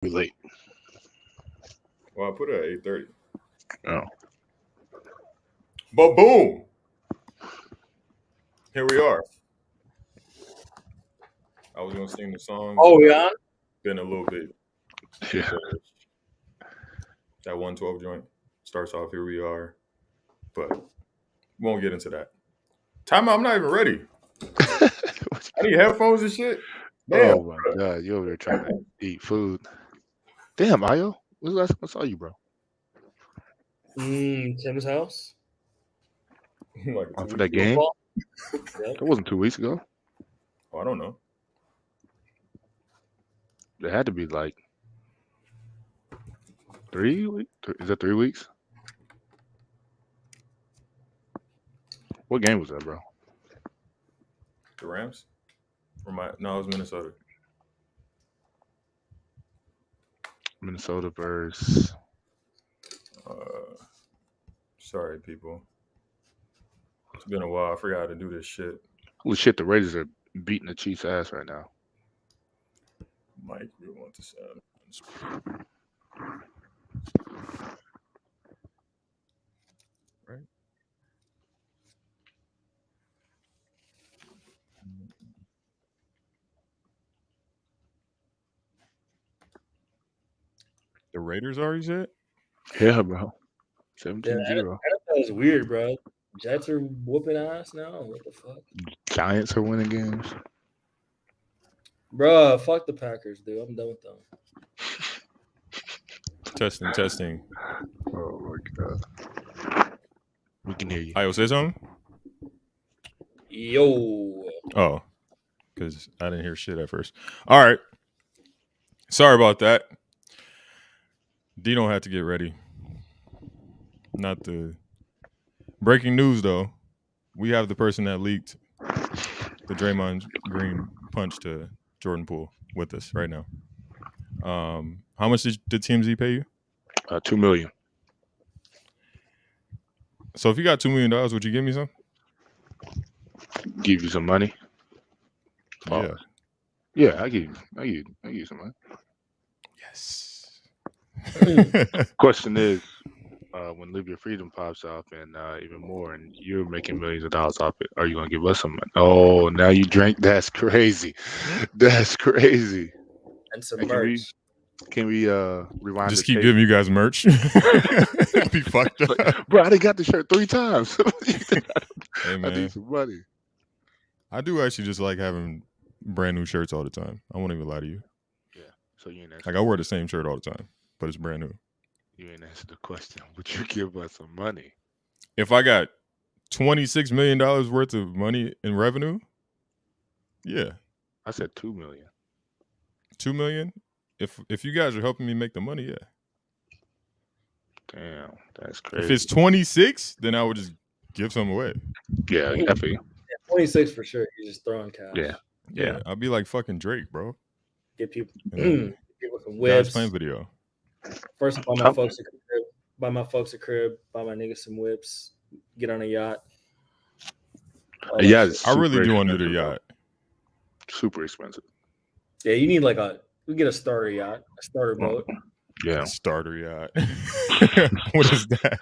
Be late. Well, I put it at 8:30. Oh. But boom! Here we are. I was gonna sing the song. Oh, we on? Been a little bit. Yeah. That 112 joint starts off. Here we are, but we won't get into that. Time out. I'm not even ready. I need headphones and shit. Damn. Oh my god, you over there trying to eat food. Damn, Ayo. When's the last time I saw you, bro? Tim's house. Like For that game? Yep. That wasn't 2 weeks ago. Oh, I don't know. It had to be like 3 weeks. Is that 3 weeks? What game was that, bro? The Rams? No, it was Minnesota. Minnesota versus. Sorry, people. It's been a while. I forgot how to do this shit. Holy shit, the Raiders are beating the Chiefs' ass right now. Mike, we want to sound. Right? The Raiders are, you said? Yeah, bro. Yeah, 17-0. that was weird, bro. Jets are whooping ass now. What the fuck? Giants are winning games. Bro, fuck the Packers, dude. I'm done with them. Testing. Oh my god. We can hear you. Ayo, say something? Yo. Oh, because I didn't hear shit at first. All right. Sorry about that. D don't have to get ready. Not the breaking news, though. We have the person that leaked the Draymond Green punch to Jordan Poole with us right now. How much did TMZ pay you? $2 million. So if you got $2 million, would you give me some? Give you some money. Yeah. Yeah, I give you some money. Yes. Question is, when Live Your Freedom pops off and even more, and you're making millions of dollars off it, are you gonna give us some money? Oh, now you drank. That's crazy. That's crazy. And some Hey, merch. Can we rewind? Just the keep tape? giving you guys merch. That'd be fucked up. Bro, I done got the shirt 3 times. Hey I man, need some money. I do actually just like having brand new shirts all the time. I won't even lie to you. Yeah. So you ain't Like I wear the same shirt all the time, but it's brand new. You ain't answered the question. Would you give us some money? If I got $26 million worth of money in revenue, yeah. I said 2 million. 2 million. If you guys are helping me make the money, yeah. Damn, that's crazy. If it's 26, then I would just give some away. Yeah, definitely. 26 for sure. You're just throwing cash. Yeah. I'll be like fucking Drake, bro. Get people And some God's whips. Plan video. First, buy my folks a crib. Buy my niggas some whips. Get on a yacht. Yeah, I really do want to do the yacht. Super expensive. Yeah, you need we get a starter yacht, a starter boat. Yeah. A starter yacht. What is that?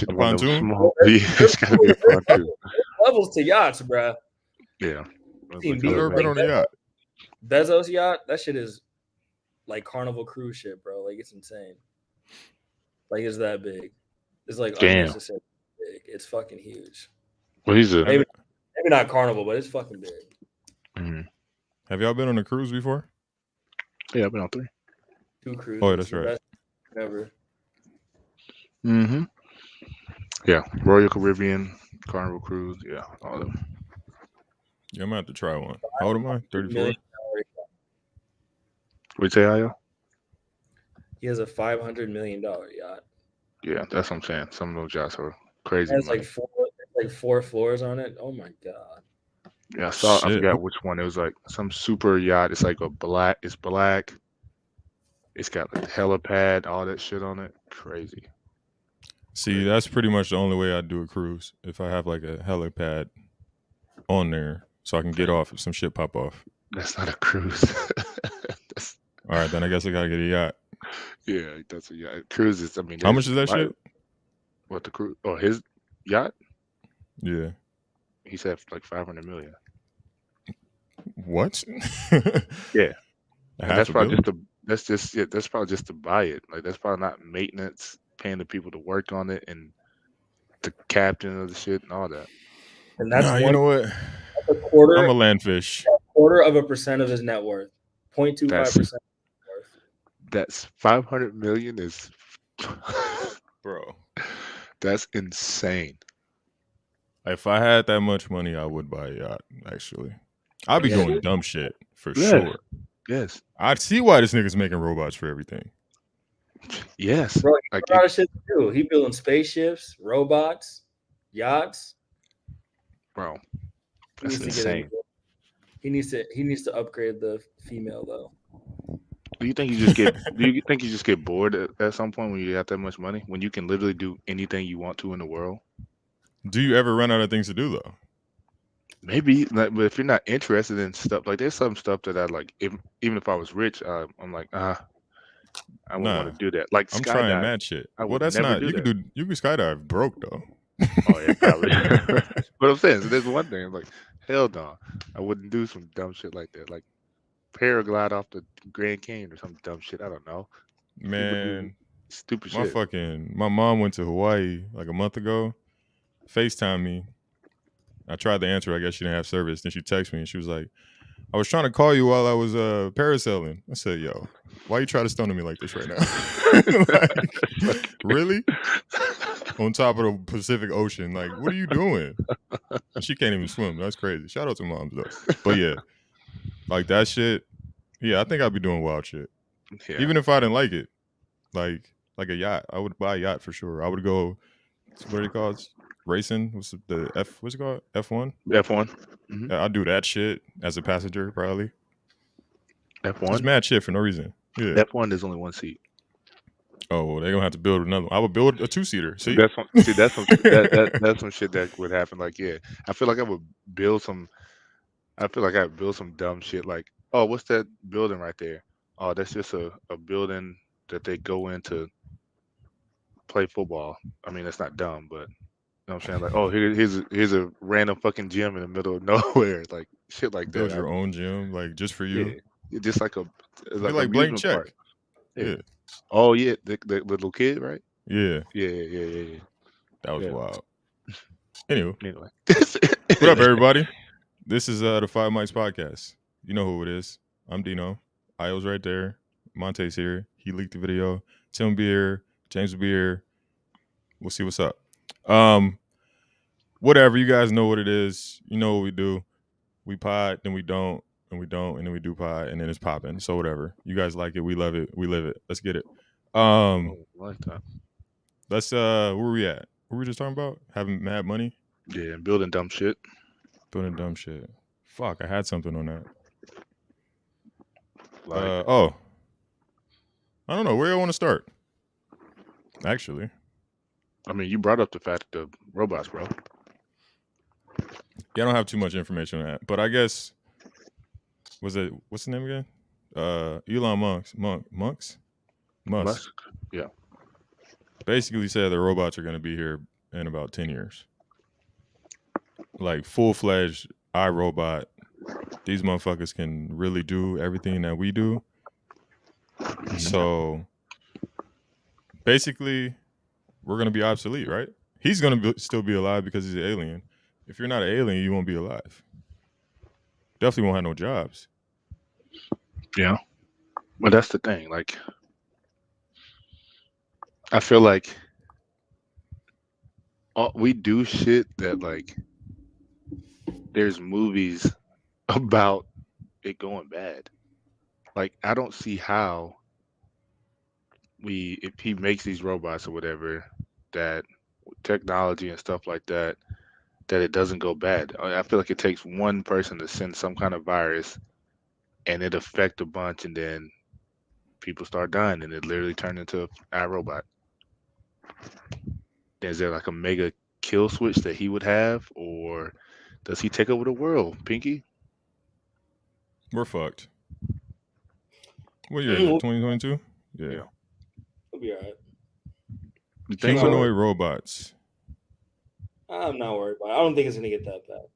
A pontoon? It's gotta be a pontoon. Levels to yachts, bruh. Yeah. I've never been on a yacht. Bezos yacht, that shit is like Carnival cruise ship, bro. Like it's insane. Like it's that big. It's like unnecessary big. It's fucking huge. Well, maybe not Carnival, but it's fucking big. Mm-hmm. Have y'all been on a cruise before? Yeah, I've been on 3. 2 cruises. Oh, that's right. Best ever. Mm-hmm. Yeah, Royal Caribbean, Carnival Cruise. Yeah, all of them. Yeah, I'm gonna have to try one. How old am I? 34. What'd you say, Ayo? He has a $500 million yacht. Yeah, that's what I'm saying. Some of those yachts are crazy. It has like 4 floors on it. Oh my god. Yeah, I saw. Shit. I forgot which one. It was like some super yacht. It's like It's black. It's got like the helipad, all that shit on it. Crazy. See, that's pretty much the only way I'd do a cruise. If I have like a helipad on there, so I can get off if some shit pop off. That's not a cruise. All right, then I guess I gotta get a yacht. Yeah, that's a yacht. Cruises. I mean, How much is that shit? What the cruise? Oh, his yacht? Yeah. He said like 500 million. What? Yeah, and that's probably $500 million? that's probably just to buy it. Like that's probably not maintenance, paying the people to work on it, and the captain of the shit and all that. And that's you know what? a quarter. I'm a landfish. 0.25% of his net worth. 0.25%. That's 500 million is, bro. That's insane. If I had that much money, I would buy a yacht. Actually, I'd be doing dumb shit for sure. Yes, I'd see why this nigga's making robots for everything. Yes, bro. Like, a lot of shit to do. He building spaceships, robots, yachts. Bro, that's insane. He needs to upgrade the female though. Do you think you just get bored at some point when you have that much money? When you can literally do anything you want to in the world? Do you ever run out of things to do though? Maybe, but if you're not interested in stuff, like there's some stuff that I like. Even if I was rich, I'm like, I wouldn't want to do that. Like I'm skydive, trying mad shit. Well, that's not. You can skydive broke though. Oh yeah, probably. But I'm saying, so there's one thing. I'm like, hell no, I wouldn't do some dumb shit like that. Like paraglide off the Grand Canyon or some dumb shit. I don't know. Man, stupid shit. My mom went to Hawaii like a month ago. FaceTime me. I tried to answer. I guess she didn't have service. Then she texted me and she was like, I was trying to call you while I was parasailing. I said, yo, why you try to stun me like this right now? Like, really? On top of the Pacific Ocean. Like, what are you doing? And she can't even swim. That's crazy. Shout out to moms though. But yeah, like that shit. Yeah, I think I'd be doing wild shit. Yeah. Even if I didn't like it. Like a yacht. I would buy a yacht for sure. I would go, what are they called? Racing? What's it called? F1? F1. Mm-hmm. I'll do that shit as a passenger, probably. F1? It's mad shit for no reason. Yeah. F1, there's only one seat. Oh, well, they're going to have to build another one. I would build a 2-seater. See? That's some shit that would happen. Like, yeah. I feel like I would build some dumb shit like, oh, what's that building right there? Oh, that's just a building that they go in to play football. I mean, that's not dumb, but you know what I'm saying? Like, oh, here's a random fucking gym in the middle of nowhere, like shit like build that. Build your own gym, like just for you. Yeah, just like like blank check. Park. Yeah. Oh yeah, the little kid, right? Yeah. Yeah. That was wild. Anyway. What up, everybody? This is the 5 Mics podcast. You know who it is. I'm Dino. Io's right there. Monte's here. He leaked the video. Tim Beer, James Beer. We'll see what's up. Whatever, you guys know what it is. You know what we do. We pod, then we don't, and we don't, and then we do pod, and then it's popping. So whatever. You guys like it, we love it, we live it. Let's get it. Like that. Let's where we at? What were we just talking about? Having mad money? Yeah, and building dumb shit. Fuck, I had something on that. Like, I don't know. Where do I want to start? Actually. I mean, you brought up the fact of the robots, bro. Yeah, I don't have too much information on that. But I guess, what's the name again? Elon Musk? Musk? Yeah. Basically said the robots are going to be here in about 10 years. Like full-fledged iRobot. These motherfuckers can really do everything that we do. So basically, we're going to be obsolete, right? He's going to still be alive because he's an alien. If you're not an alien, you won't be alive. Definitely won't have no jobs. Yeah. Well, that's the thing. Like, I feel like we do shit that, like, there's movies about it going bad. Like, I don't see how if he makes these robots or whatever, that technology and stuff like that it doesn't go bad. I feel like it takes one person to send some kind of virus and it affect a bunch, and then people start dying, and it literally turned into an iRobot. Is there like a mega kill switch that he would have, or does he take over the world, Pinky? We're fucked. What year is it? 2022. Yeah. It'll be all right. You think Humanoid robots. I'm not worried about it. I don't think it's gonna get that bad.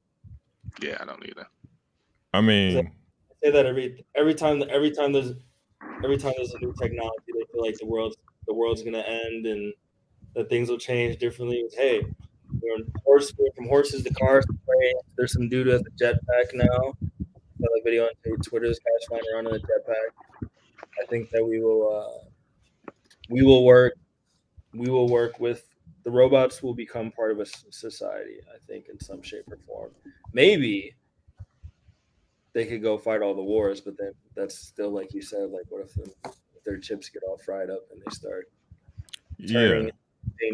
Yeah, I don't either. I mean, I say that every time there's a new technology, they feel like the world's gonna end and that things will change differently. Hey, we're from horses to cars to planes. There's some dude with a jetpack now. I saw a video on Twitter. This guy's flying around in a jetpack. I think that we will work with the robots. Will become part of a society. I think in some shape or form. Maybe they could go fight all the wars, but then that's still like you said. Like, what if their chips get all fried up and they start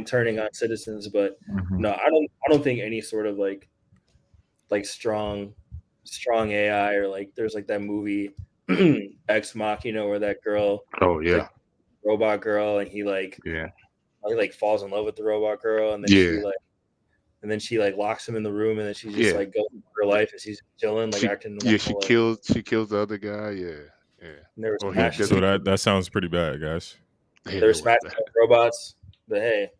turning on citizens? But no, I don't think any sort of like strong AI or like there's like that movie Ex Machina where that girl, like, robot girl, and he falls in love with the robot girl, and then she locks him in the room, and then she just like goes through her life and she's chilling, like acting normal. She kills the other guy. Yeah. So that sounds pretty bad, guys. They're smashing robots, but hey.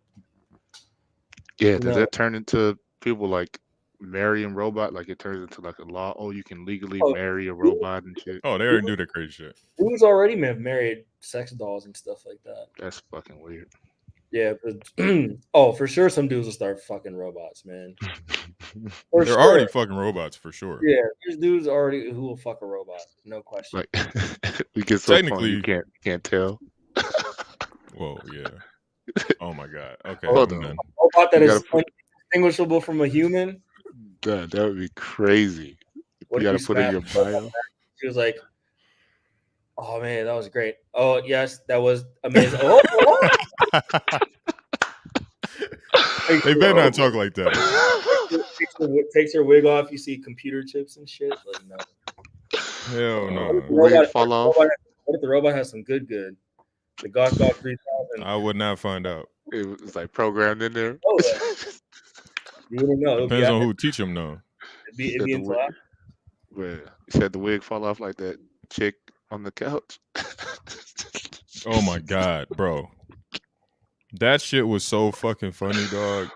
Yeah, does that turn into people like marrying robot? Like it turns into like a law? Oh, you can legally marry a robot and shit. Oh, they already do that crazy shit. Who's already married sex dolls and stuff like that? That's fucking weird. Yeah, but for sure some dudes will start fucking robots, man. They're already fucking robots for sure. Yeah, there's dudes already who will fuck a robot, no question. Like we get so technically you can't tell. Whoa, yeah. Oh my god. Okay. A robot that is indistinguishable from a human. God, that would be crazy. What you gotta put in your bio. She was like, "Oh man, that was great. Oh yes, that was amazing." They better not talk like that. Takes her wig off. You see computer chips and shit. Like no. Hell no. Wig fall off. What if the robot has some good? The Golf 3000. I would not find out. It was like programmed in there. Oh, yeah. You wouldn't know. Depends on who teach them, though. It'd be into that. You said the wig fall off like that chick on the couch. Oh my god, bro. That shit was so fucking funny, dog.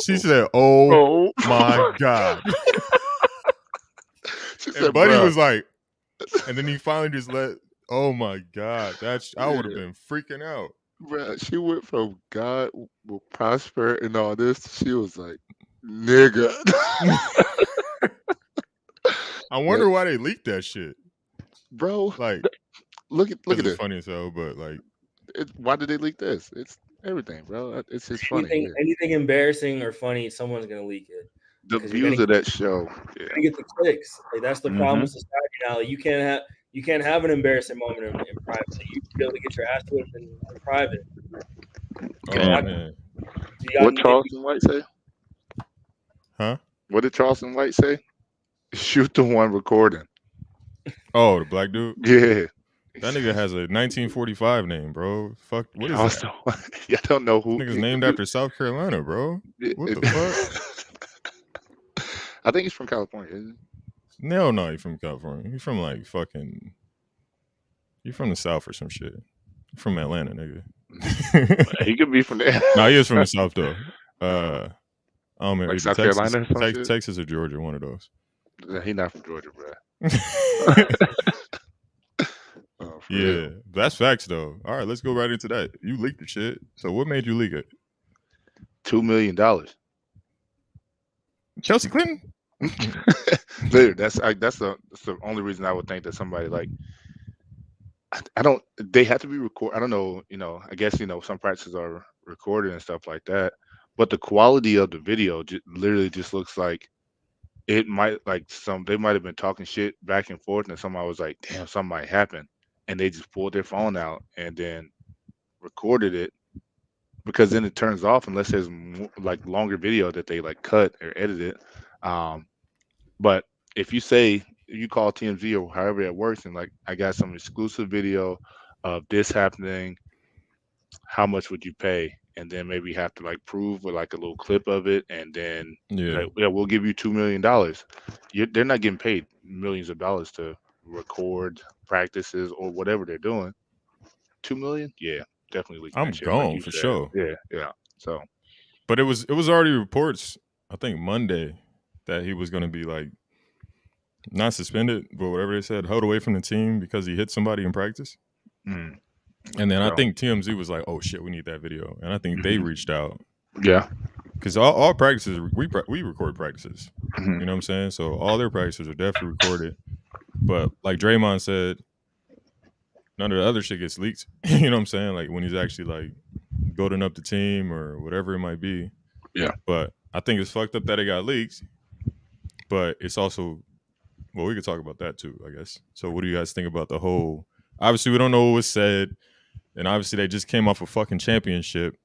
She said, oh my god. And Buddy was like, and then he finally just oh my god. I would have been freaking out. Bro, she went from God will prosper and all this. She was like, nigga. I wonder why they leaked that shit. Bro, like, look at this. It's funny as hell, but like, why did they leak this? It's everything, bro. It's just funny. Anything embarrassing or funny, someone's gonna leak it. The views of that show. You're gonna get the clicks. Like that's the problem with society now. Like, you can't have an embarrassing moment in private. So you be able to get your ass whipped in private. Man. What Charleston White say? Huh? What did Charleston White say? Shoot the one recording. Oh, the black dude? Yeah. That nigga has a 1945 name, bro. Fuck, what is that? I don't know who. This nigga's named after South Carolina, bro. What the fuck? I think he's from California, isn't he? No, he's from California. He's from like fucking. You're from the South or some shit. You're from Atlanta, nigga. He could be from there. No, he is from the South though. I don't know, like South Carolina, Texas or Georgia, one of those. He's not from Georgia, bro. Yeah, that's facts though. All right, let's go right into that. You leaked the shit. So what made you leak it? $2 million. Chelsea Clinton. Dude, that's the only reason I would think that somebody like. I don't. They have to be recorded. I don't know. I guess some practices are recorded and stuff like that. But the quality of the video literally just looks like it might they might have been talking shit back and forth, and somebody was like, "Damn, something might happen," and they just pulled their phone out and then recorded it, because then it turns off unless there's like longer video that they like cut or edited. But if you call TMZ or however it works and like, I got some exclusive video of this happening, how much would you pay? And then maybe have to like prove with like a little clip of it, and then we'll give you $2 million. They're not getting paid millions of dollars to record practices or whatever they're doing. 2 million, yeah, definitely leaking I'm that shit, like gone you for said. sure. Yeah. So, But it was already reports, I think Monday, that he was going to be like not suspended, but whatever they said, held away from the team because he hit somebody in practice. mm, And then I so think TMZ was like, "Oh shit, we need that video." And I think they reached out yeah, because all practices we record practices. mhm, You know what I'm saying? So all their practices are definitely recorded. But like Draymond said, none of the other shit gets leaked. You know what I'm saying? Like when he's actually like building up the team or whatever it might be. yeah. But I think it's fucked up that it got leaked. But it's also, well, we could talk about that too, I guess. So what do you guys think about the whole? Obviously, we don't know what was said, and obviously they just came off a fucking championship.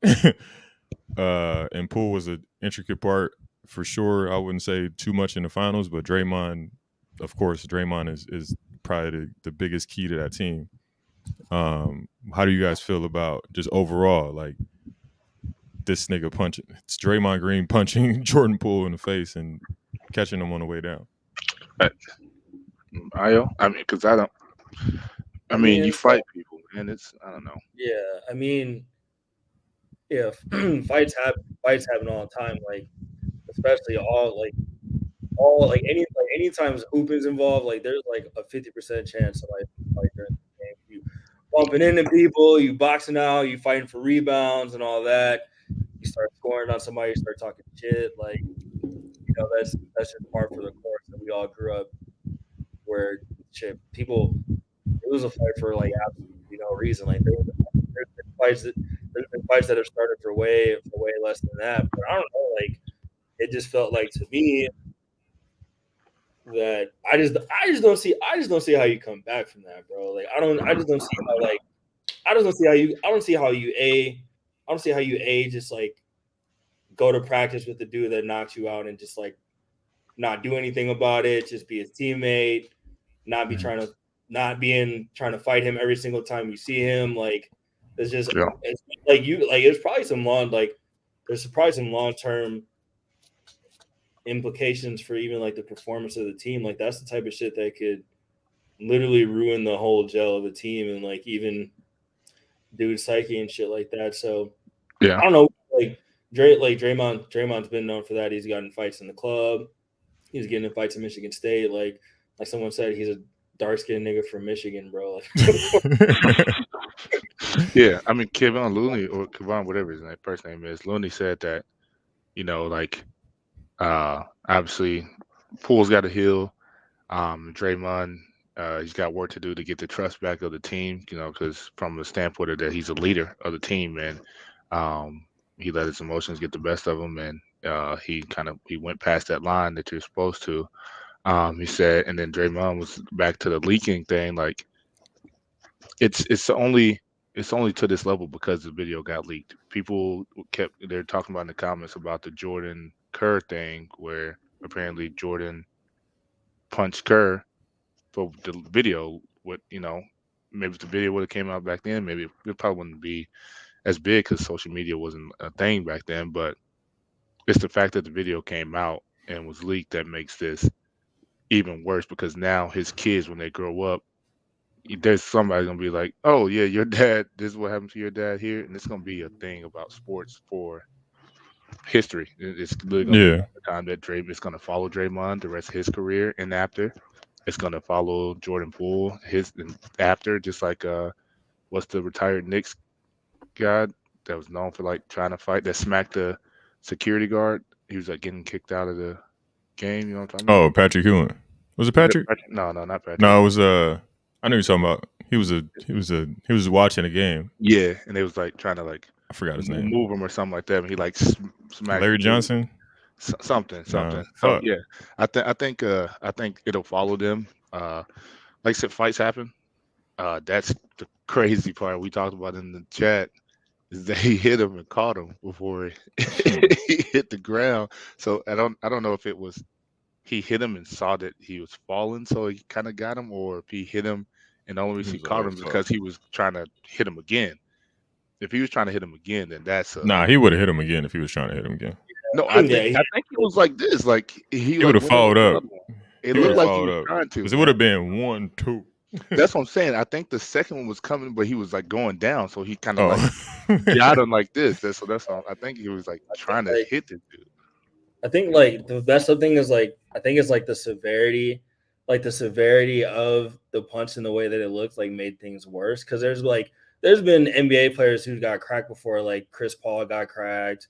And Poole was an intricate part for sure. I wouldn't say too much in the finals, but Draymond, of course, Draymond is probably the biggest key to that team. How do you guys feel about just overall, like this nigga punching? It's Draymond Green punching Jordan Poole in the face and catching him on the way down. I mean, because I mean, you it's fight people, and it's I don't know. yeah. I mean, yeah, fights happen all the time. Like, especially all anytime hoop is involved, like there's like a 50% chance somebody fight during the game. You bumping into people, you boxing out, you fighting for rebounds and all that. You start scoring on somebody, you start talking shit. Like, that's just part for the course that we all grew up where shit people it was a fight for like absolutely no reason. Like there's been fights that have started for way less than that. But I don't know, like it just felt like to me that I just don't see how you come back from that, bro. Like I just don't see how like I just don't see how you I don't see how you just like go to practice with the dude that knocks you out and just like not do anything about it, just be his teammate, not be trying to fight him every single time you see him. Like it's just Yeah. it's like there's probably some long term implications for even like the performance of the team. Like that's the type of shit that could literally ruin the whole gel of the team and like even dude's psyche and shit like that. So Yeah. I don't know, like Draymond's been known for that. He's gotten fights in the club. He was getting in fights in Michigan State. Like someone said, he's a dark skinned nigga from Michigan, bro. Like, Yeah, I mean, Kevon Looney or Kevon, whatever his first name is, Looney said that, like, obviously, Poole's got to heal. Draymond, he's got work to do to get the trust back of the team, because from the standpoint of that he's a leader of the team, and he let his emotions get the best of him, and he went past that line that you're supposed to. He said, and then Draymond was back to the leaking thing, like. It's only to this level because the video got leaked. People they're talking about in the comments about the Jordan Kerr thing where apparently Jordan punched Kerr for the video. Maybe if the video would have came out back then, maybe it probably wouldn't be as big because social media wasn't a thing back then. But it's the fact that the video came out and was leaked that makes this even worse because now his kids, when they grow up, there's somebody gonna be like, "Oh yeah, your dad. This is what happened to your dad here," and it's gonna be a thing about sports for history. It's literally gonna be Yeah. about the time that It's gonna follow Draymond the rest of his career, and after, it's gonna follow Jordan Poole after, just like what's the retired Knicks guy that was known for like trying to fight that smacked the security guard. He was like getting kicked out of the game. You know what I'm talking about? Oh, Patrick Ewing. Was it Patrick? No, not Patrick. No, it was I know you're talking about. He was watching a game. Yeah, and they was like trying to like I forgot his name. move him or something like that. And he like smacked Larry the dude. Johnson. Something. Nah, So fuck. yeah, I think it'll follow them. Like I said, fights happen. That's the crazy part we talked about in the chat is that he hit him and caught him before he hit the ground. So I don't know if it was he hit him and saw that he was falling, so he kind of got him, or if he hit him and the only reason he caught him because he was trying to hit him again. If he was trying to hit him again, then that's Nah, he would have hit him again if he was trying to hit him again. No, I think he was like this. Like he would have followed up. It He would looked have like he followed was up trying to. because it would have been 1, 2. That's what I'm saying. I think the second one was coming, but he was like going down, so he kind of like Oh, got him like this. That's all. I think he was like I think trying to like hit the dude. I think like the best of thing is like I think it's like the severity of the punch and the way that it looked like made things worse. Because there's been NBA players who got cracked before, like Chris Paul got cracked.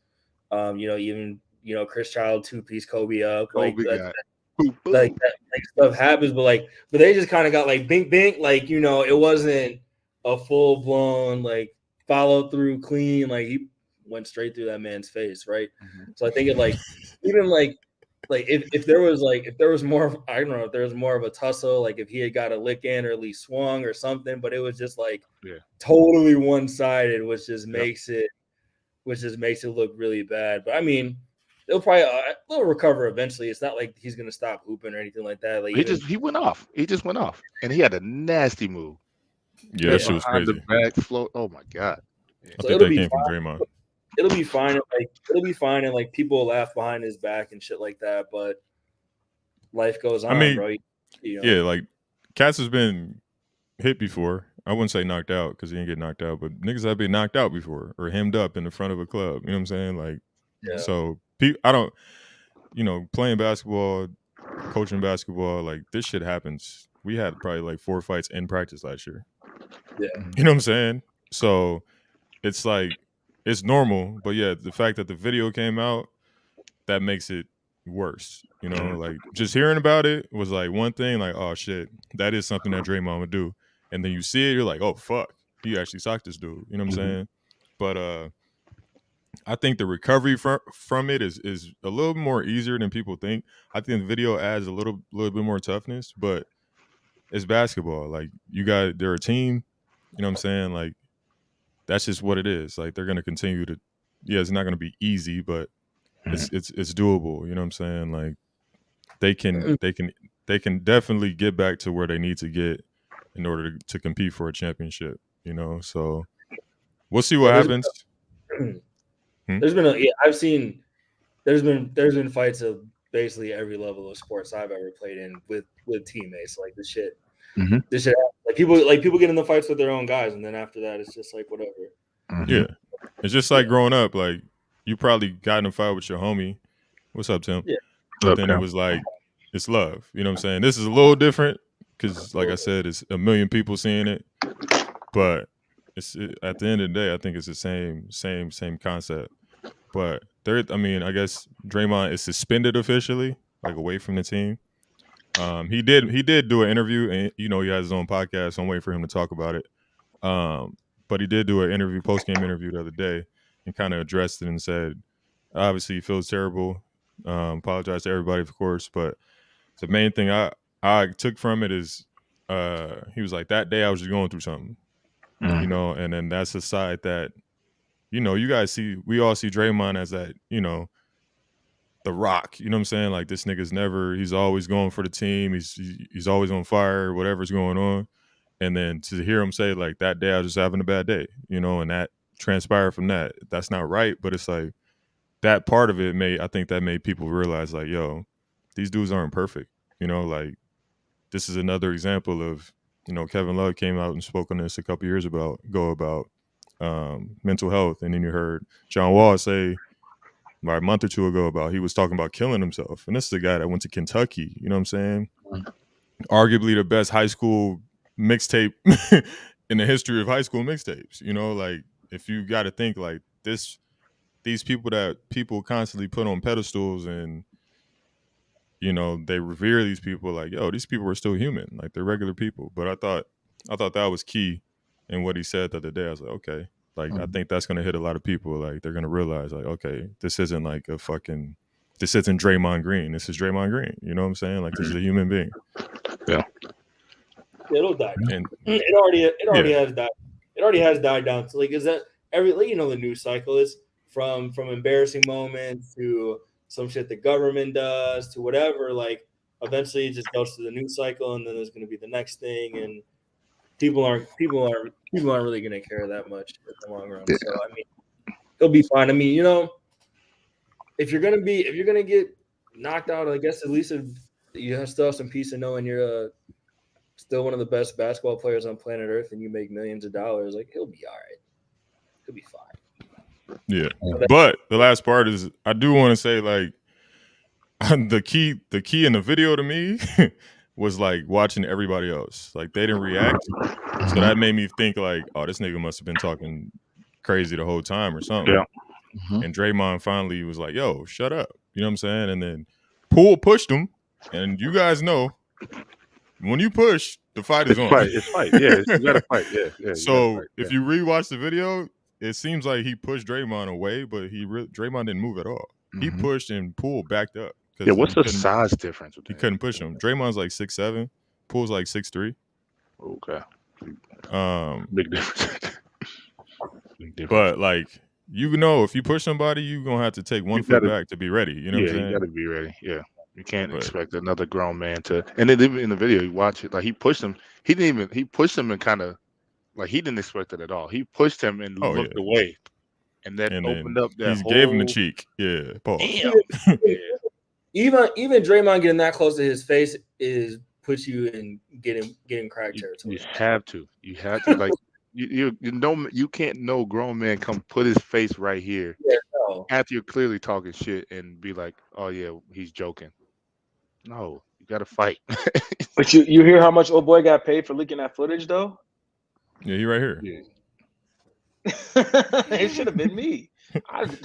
Even Chris Child 2-piece Kobe up like Kobe that. got boom, Like boom. that like stuff happens, but they just kind of got like bink bink, like it wasn't a full blown like follow through clean, like he went straight through that man's face, right? Mhm. So I think it like even like if there was more of, I don't know if there was more of a tussle, like if he had got a lick in or at least swung or something, but it was just like Yeah. totally one sided, which just Yep. makes it look really bad. But I mean, they'll recover eventually. It's not like he's gonna stop hooping or anything like that. Like He went off. He just went off, and he had a nasty move. yeah, That that shit was behind the crazy. back float. Oh my god. Yeah. I so think it'll that be came from fine. Draymond. It'll be fine. And it'll be fine, and like people will laugh behind his back and shit like that. But life goes on, I mean, bro. yeah, like Cass has been hit before. I wouldn't say knocked out because he didn't get knocked out, but niggas have been knocked out before or hemmed up in the front of a club. You know what I'm saying? Like, Yeah. so I don't, playing basketball, coaching basketball, like this shit happens. We had probably like 4 fights in practice last year. Yeah. You know what I'm saying? So it's like, it's normal. But yeah, the fact that the video came out, that makes it worse. Like just hearing about it was like one thing, like, oh shit, that is something that Draymond would do. And then you see it, you're like, oh fuck, he actually socked this dude. You know what I'm saying? But I think the recovery from it is a little more easier than people think. I think the video adds a little bit more toughness, but it's basketball. Like they're a team. You know what I'm saying? Like that's just what it is. Like they're gonna continue to. Yeah, it's not gonna be easy, but it's doable. You know what I'm saying? Like they can definitely get back to where they need to get in order to compete for a championship. So we'll see what happens. There's been I've seen there's been fights of basically every level of sports I've ever played in with teammates. Like this shit like people get in the fights with their own guys, and then after that it's just like whatever. Yeah, it's just like growing up. Like you probably got in a fight with your homie. What's up, Tim? Yeah. But then it was like it's love. You know what I'm saying? This is a little different because, like I said, it's a million people seeing it. But at the end of the day, I think it's the same concept. But I guess Draymond is suspended officially, like away from the team. He did do an interview, and he has his own podcast. So I'm waiting for him to talk about it. But he did do an interview, post-game interview the other day, and kind of addressed it and said, obviously he feels terrible. Apologize to everybody, of course, but the main thing I took from it is he was like, that day I was just going through something, and then that's the side that you guys we all see Draymond as that, the Rock. You know what I'm saying? Like this nigga's he's always going for the team. He's always on fire, whatever's going on. And then to hear him say like that day I was just having a bad day, and that transpired from that. That's not right, but it's like that part of it I think that made people realize like, yo, these dudes aren't perfect. Like this is another example of, Kevin Love came out and spoke on this a couple years ago about mental health. And then you heard John Wall say a month or two ago about he was talking about killing himself. And this is a guy that went to Kentucky, you know what I'm saying? Arguably the best high school mixtape in the history of high school mixtapes. Like if you got to think like these people that people constantly put on pedestals and they revere these people, like, yo, these people are still human, like they're regular people. But I thought that was key in what he said the other day. I was like, okay, like I think that's gonna hit a lot of people. Like they're gonna realize like, okay, this isn't like this isn't Draymond Green. This is Draymond Green. You know what I'm saying? Like this is a human being. Yeah. It'll die down. And It already has died. It already has died down. So like, is that the news cycle is from embarrassing moments to some shit the government does to whatever. Like eventually it just goes to the news cycle, and then there's going to be the next thing, and people aren't really going to care that much in the long run. Yeah. So I mean, it'll be fine. I mean, if you're gonna get knocked out, I guess at least You still have some peace in knowing you're still one of the best basketball players on planet Earth, and you make millions of dollars. Like he'll be all right. He'll be fine. Yeah. But the last part is I do want to say like the key in the video to me was like watching everybody else. Like they didn't react. So that made me think like, oh, this nigga must have been talking crazy the whole time or something. Yeah. And Draymond finally was like, yo, shut up. You know what I'm saying? And then Poole pushed him. And you guys know when you push, the fight is on. It's fight. Yeah, you gotta fight. Yeah. So if you rewatch the video, it seems like he pushed Draymond away, but Draymond didn't move at all. He pushed and Poole backed up. Yeah, what's the size difference? He couldn't push him. Draymond's like 6'7", Poole's like 6'3". Okay. Big difference. But like if you push somebody, you're gonna have to take one foot back to be ready. You know what I'm saying? You gotta be ready. Yeah. You can't expect another grown man to. And then even in the video, you watch it, like he pushed him. He pushed him and kind of like he didn't expect it at all. He pushed him and looked away, and that opened up that. He gave him the cheek. Yeah. Pause. Damn. Even Draymond getting that close to his face puts you in getting crack territory. You have to like you can't know grown man come put his face right here after you're clearly talking shit and be like, oh yeah, he's joking. No, you gotta fight. But you hear how much old boy got paid for leaking that footage though? Yeah, he right here. Yeah. It should have been me. I'm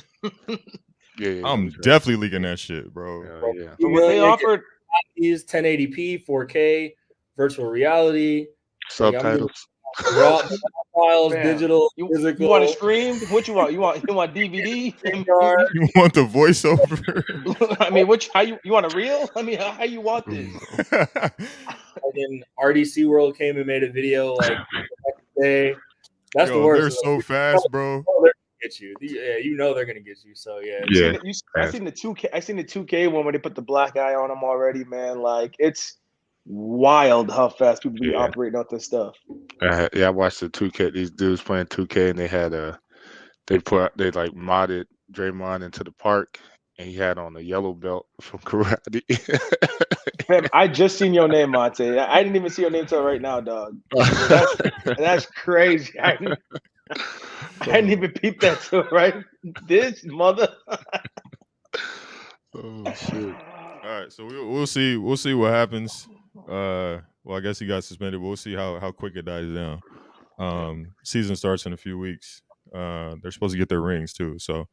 definitely leaking that shit, bro. Yeah. But what they offered is 1080p, 4K, virtual reality, subtitles, raw files, digital, physical. You want to stream? What you want? You want DVD? You want the voiceover? I mean, you want a reel? I mean, how you want this? And then RDC World came and made a video like day. That's the worst. They're so fast, bro. Get you. Yeah, you know they're gonna get you. So yeah. I seen the 2K. I seen the 2K one where they put the black eye on them already, man. Like it's wild how fast people be operating out this stuff. I watched the 2K. These dudes playing 2K, and they had they like modded Draymond into the park, and he had on a yellow belt from karate. Fam, I just seen your name, Monte. I didn't even see your name till right now, dog. That's crazy. I didn't even peep that till right. This mother. Oh shit! All right, so we'll see. We'll see what happens. Well, I guess he got suspended. But we'll see how quick it dies down. Season starts in a few weeks. They're supposed to get their rings too, so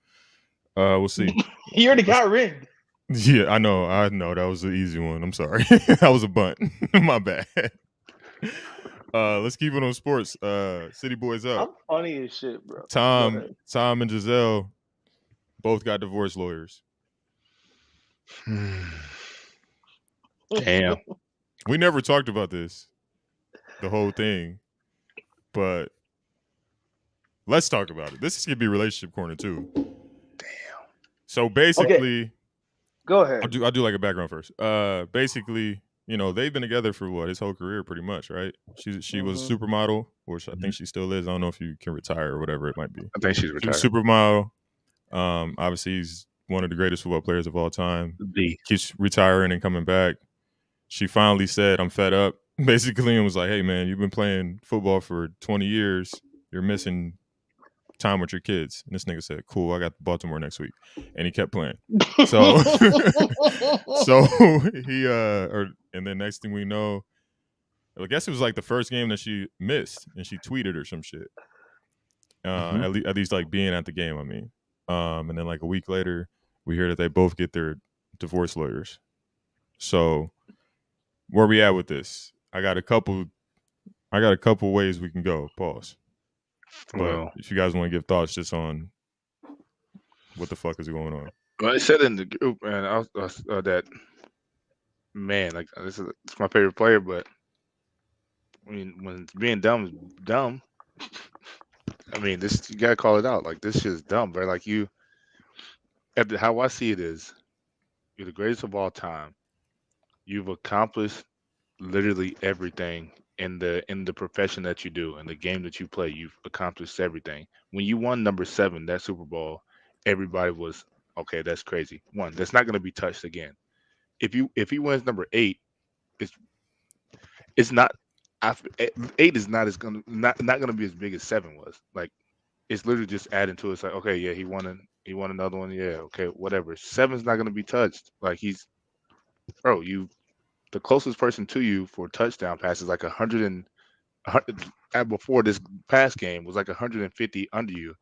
we'll see. He already got ringed. Yeah, I know. That was the easy one. I'm sorry. That was a bunt. My bad. Let's keep it on sports. City Boys up. I'm funny as shit, bro. Tom and Giselle both got divorce lawyers. Damn. We never talked about this, the whole thing, but let's talk about it. This is gonna be relationship corner too. Damn. So basically, go ahead. I'll do like a background first. Basically, they've been together for his whole career, pretty much, right? She was a supermodel, which I think she still is. I don't know if you can retire or whatever it might be. I think she's retired. She's a supermodel. Obviously, he's one of the greatest football players of all time. Keeps retiring and coming back. She finally said, I'm fed up, basically, and was like, hey, man, you've been playing football for 20 years. You're missing time with your kids. And this nigga said, cool, I got Baltimore next week. And he kept playing. So, and then next thing we know, I guess it was like the first game that she missed, and she tweeted or some shit. At least like being at the game, I mean. And then like a week later, we hear that they both get their divorce lawyers. So where we at with this? I got a couple ways we can go. Pause. But if you guys want to give thoughts just on what the fuck is going on. Well, I said in the group, man, I was that man, like it's my favorite player, but I mean, when being dumb is dumb, I mean, you gotta call it out. Like this shit is dumb, bro. Like how I see it is, you're the greatest of all time. You've accomplished literally everything in the profession that you do, in the game that you play. You've accomplished everything. When you won number 7, that Super Bowl, everybody was, okay, that's crazy. One, that's not going to be touched again. if he wins number 8, it's not after 8 is not gonna be as big as 7 was. Like it's literally just adding to it. It's like, okay, yeah, he won another one, yeah, okay, whatever. 7's not gonna be touched. Like the closest person to you for touchdown pass is like 100 before this past game was like 150 under you.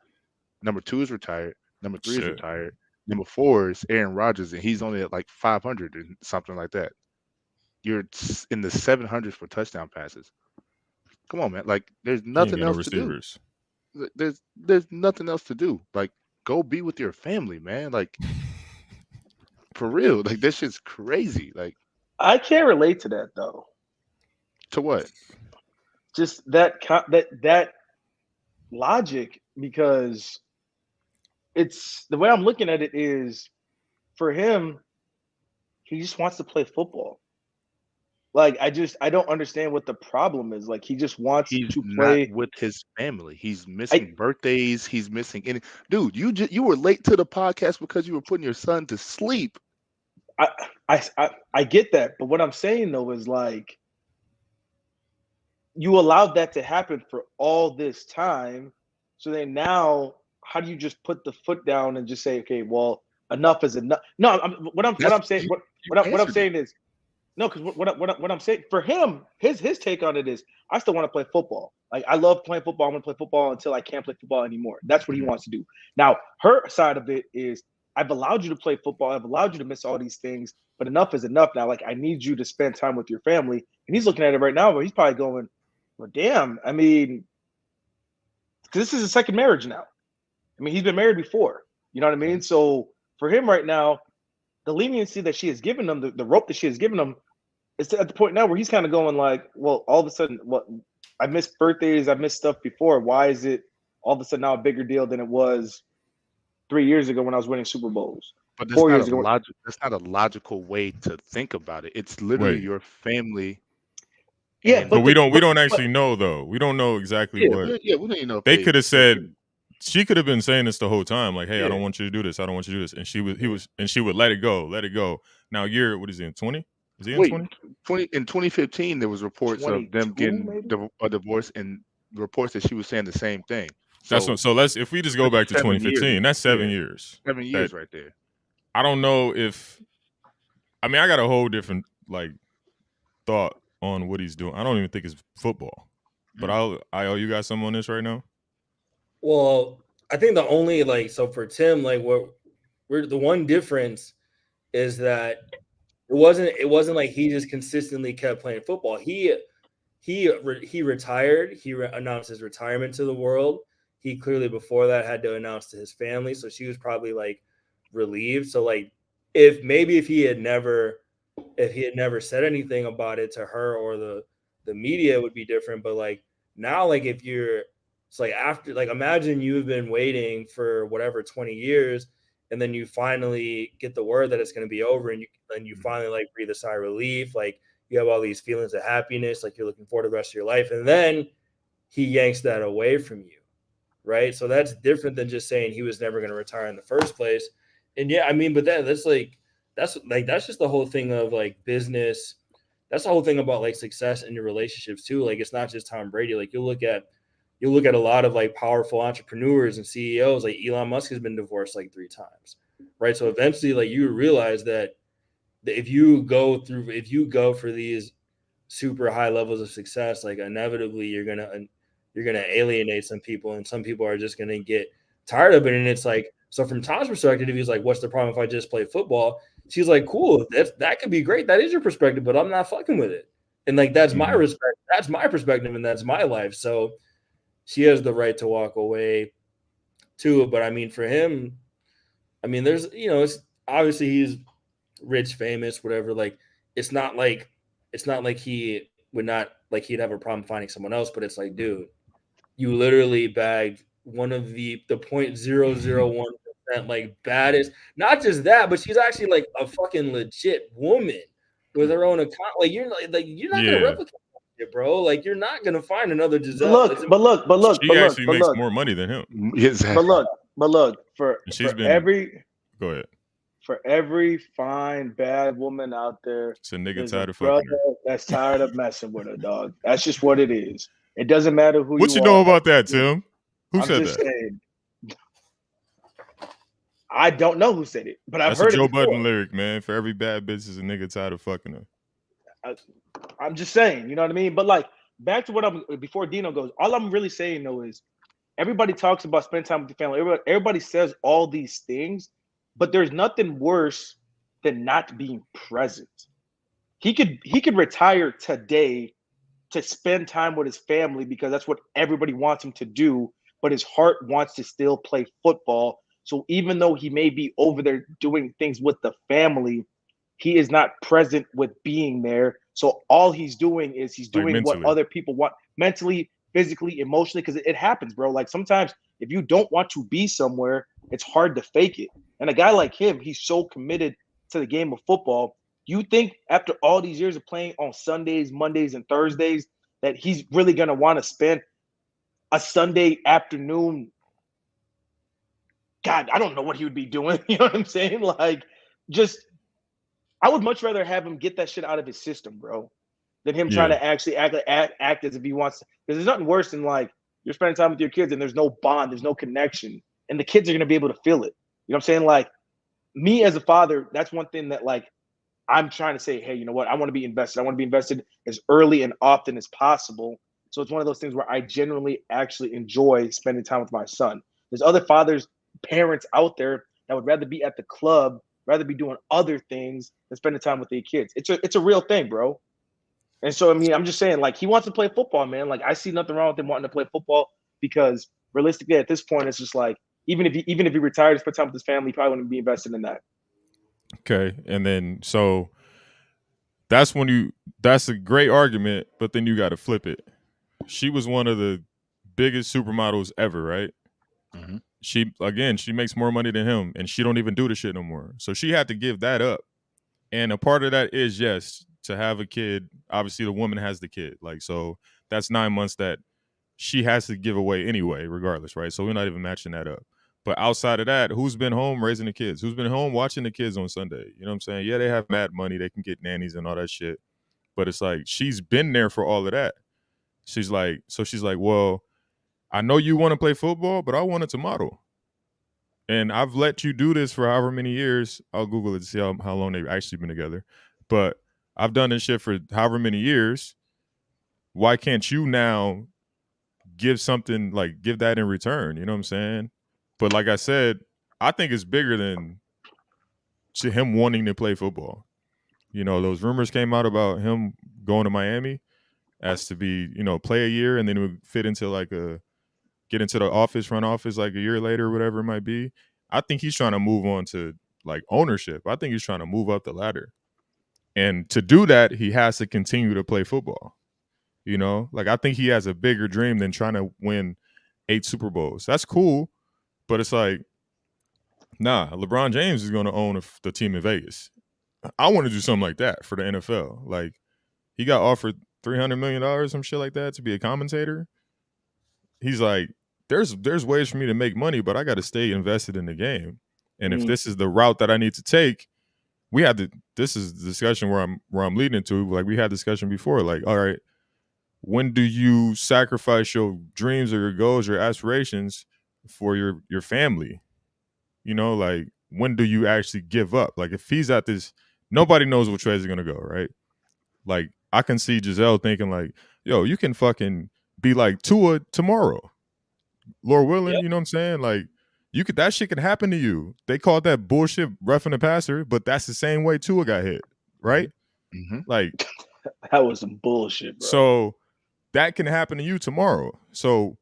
Number 2 is retired. Number 3 is Shit. retired. Number 4 is Aaron Rodgers, and he's only at like 500 and something like that. You're in the 700s for touchdown passes. Come on, man. Like, there's He ain't nothing got no else to do. receivers. There's nothing else to do. Like, go be with your family, man. Like, for real. Like, this shit's crazy. Like, I can't relate to that though. to what? Just that logic, because it's the way I'm looking at it is, for him, he just wants to play football. Like I don't understand what the problem is. Like he just wants He's to play not with his family. He's missing birthdays. He's missing any. Dude, you were late to the podcast because you were putting your son to sleep. I get that, but what I'm saying though is like you allowed that to happen for all this time. So then now, how do you just put the foot down and just say, okay, well, enough is enough? No, what I'm saying is no, because what I'm saying for him, his take on it is, I still want to play football. Like I love playing football. I'm gonna play football until I can't play football anymore. That's what he wants to do. Now, her side of it is, I've allowed you to play football. I've allowed you to miss all these things, but enough is enough now. Like I need you to spend time with your family. And he's looking at it right now, but he's probably going, well, damn. I mean, because this is his second marriage now. I mean, he's been married before. You know what I mean? So for him right now, the leniency that she has given him, the rope that she has given him, it's at the point now where he's kind of going like, well, all of a sudden, what I missed birthdays, I missed stuff before. Why is it all of a sudden now a bigger deal than it was 3 years ago when I was winning Super Bowls? But 4 years ago. That's not a logical way to think about it. It's literally your family. Yeah, but we don't actually know though. We don't know exactly what. Yeah, we don't even know. They could have said. She could have been saying this the whole time, like, "Hey, I don't want you to do this. I don't want you to do this," and she would let it go, let it go. Now what is he in 20? Is he in 20? In 2015, there was reports of them getting a divorce, and reports that she was saying the same thing. So let's if we just go back to 2015, that's 7 years. 7 years right there. I don't know if, I mean, I got a whole different like thought on what he's doing. I don't even think it's football, but I owe you guys some on this right now. Well, I think the only so for Tim, the one difference is that it wasn't like he just consistently kept playing football. He retired. He announced his retirement to the world. He clearly before that had to announce to his family, so she was probably like relieved. So like if he had never said anything about it to her or the media, it would be different. But like now, like if you're, it's like after, like imagine you've been waiting for whatever 20 years, and then you finally get the word that it's going to be over, and you finally like breathe a sigh of relief, like you have all these feelings of happiness, like you're looking forward to the rest of your life, and then he yanks that away from you, right? So that's different than just saying he was never going to retire in the first place. And yeah, I mean, but that's just the whole thing of like business. That's the whole thing about like success in your relationships too. Like it's not just Tom Brady. Like you look at a lot of like powerful entrepreneurs and CEOs, like Elon Musk has been divorced like 3 times, right? So eventually, like you realize that if you go for these super high levels of success, like inevitably you're gonna alienate some people, and some people are just gonna get tired of it. And it's like, so from Tom's perspective, he's like, "What's the problem if I just play football?" She's like, "Cool, that could be great. That is your perspective, but I'm not fucking with it." And like that's my respect. That's my perspective, and that's my life. So she has the right to walk away too. But I mean, for him, I mean, there's, it's obviously he's rich, famous, whatever. Like, it's not like he would not, like he'd have a problem finding someone else, but it's like, dude, you literally bagged one of the 0.001% like baddest, not just that, but she's actually like a fucking legit woman with her own account. Like you're not gonna replicate it, bro. Like you're not gonna find another Giselle. But look, she actually makes more money than him. Exactly. But look, and she's been. every Go ahead. For every fine bad woman out there, It's a nigga there's tired a of fucking brother her. that's tired of messing with her, dog. That's just what it is. It doesn't matter who What you you know are. about that, Tim? Who I'm said just that? saying. I don't know who said it, but I've That's a heard it Joe before. Budden lyric, man. For every bad bitch is a nigga tired of fucking her. I'm just saying, you know what I mean? But like back to what I'm before Dino goes, all I'm really saying though is everybody talks about spending time with your family. Everybody says all these things, but there's nothing worse than not being present. He could retire today to spend time with his family because that's what everybody wants him to do, but his heart wants to still play football. So even though he may be over there doing things with the family, he is not present with being there. So all he's doing is he's Like doing what mentally. other people want mentally, physically, emotionally, because it happens, bro. Like sometimes if you don't want to be somewhere, it's hard to fake it. And a guy like him, he's so committed to the game of football. You think after all these years of playing on Sundays, Mondays, and Thursdays that he's really going to want to spend a Sunday afternoon? God, I don't know what he would be doing. You know what I'm saying? Like, just I would much rather have him get that shit out of his system, bro, than him trying to actually act as if he wants to. Because there's nothing worse than like you're spending time with your kids and there's no bond, there's no connection, and the kids are going to be able to feel it. You know what I'm saying? Like, me as a father, that's one thing that like I'm trying to say, hey, you know what? I want to be invested. I want to be invested as early and often as possible. So it's one of those things where I genuinely actually enjoy spending time with my son. There's other fathers, parents out there that would rather be at the club, rather be doing other things than spending time with their kids. It's a real thing, bro. And so I mean, I'm just saying, like, he wants to play football, man. Like, I see nothing wrong with him wanting to play football because realistically, at this point, it's just like even if he retired to spend time with his family, he probably wouldn't be invested in that. Okay, and then so that's a great argument, but then you got to flip it. She was one of the biggest supermodels ever, right? Mhm. She makes more money than him, and she don't even do the shit no more. So she had to give that up, and a part of that is yes to have a kid. Obviously, the woman has the kid, like so that's 9 months that she has to give away anyway, regardless, right? So we're not even matching that up. But outside of that, who's been home raising the kids? Who's been home watching the kids on Sunday? You know what I'm saying? Yeah, they have mad money. They can get nannies and all that shit. But it's like, she's been there for all of that. She's like, well, I know you want to play football, but I wanted to model. And I've let you do this for however many years. I'll Google it to see how long they've actually been together. But I've done this shit for however many years. Why can't you now give something, like give that in return? You know what I'm saying? But like I said, I think it's bigger than him wanting to play football. You know, those rumors came out about him going to Miami as to be, you know, play a year and then it would fit into like get into the front office like a year later or whatever it might be. I think he's trying to move on to like ownership. I think he's trying to move up the ladder. And to do that, he has to continue to play football. You know, like I think he has a bigger dream than trying to win 8 Super Bowls. That's cool, but it's like, nah, LeBron James is going to own the team in Vegas. I want to do something like that for the NFL. Like, he got offered $300 million, some shit like that, to be a commentator. He's like, there's ways for me to make money, but I got to stay invested in the game. And if this is the route that I need to take, this is the discussion where I'm leading to. Like, we had discussion before. Like, all right, when do you sacrifice your dreams or your goals, your aspirations for your family? You know, like, when do you actually give up? Like, if he's at this, nobody knows which way he's gonna go, right? Like, I can see Giselle thinking like, yo, you can fucking be like Tua tomorrow, Lord willing. Yep. You know what I'm saying? Like, that shit could happen to you. They called that bullshit roughing the passer, but that's the same way Tua got hit, right? Mm-hmm. Like, that was some bullshit, bro. So that can happen to you tomorrow. So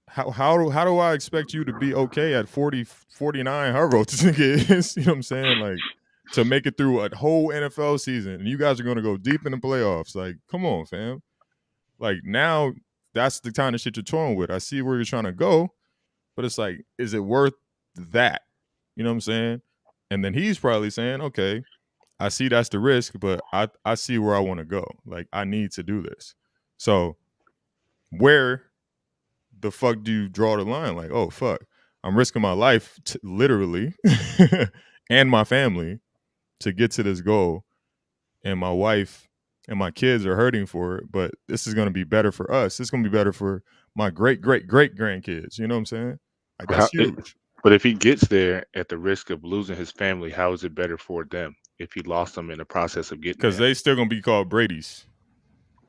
how do I expect you to be okay at 40, 49, however old this nigga is, you know what I'm saying? Like, to make it through a whole NFL season, and you guys are going to go deep in the playoffs. Like, come on, fam. Like, now that's the kind of shit you're toying with. I see where you're trying to go, but it's like, is it worth that? You know what I'm saying? And then he's probably saying, okay, I see that's the risk, but I see where I want to go. Like, I need to do this. So where the fuck do you draw the line? Like, oh, fuck, I'm risking my life literally and my family to get to this goal, and my wife and my kids are hurting for it, but this is going to be better for us. It's going to be better for my great grandkids. You know what I'm saying? Like, that's huge. But if he gets there at the risk of losing his family, how is it better for them if he lost them in the process of getting there? Because they still going to be called Brady's.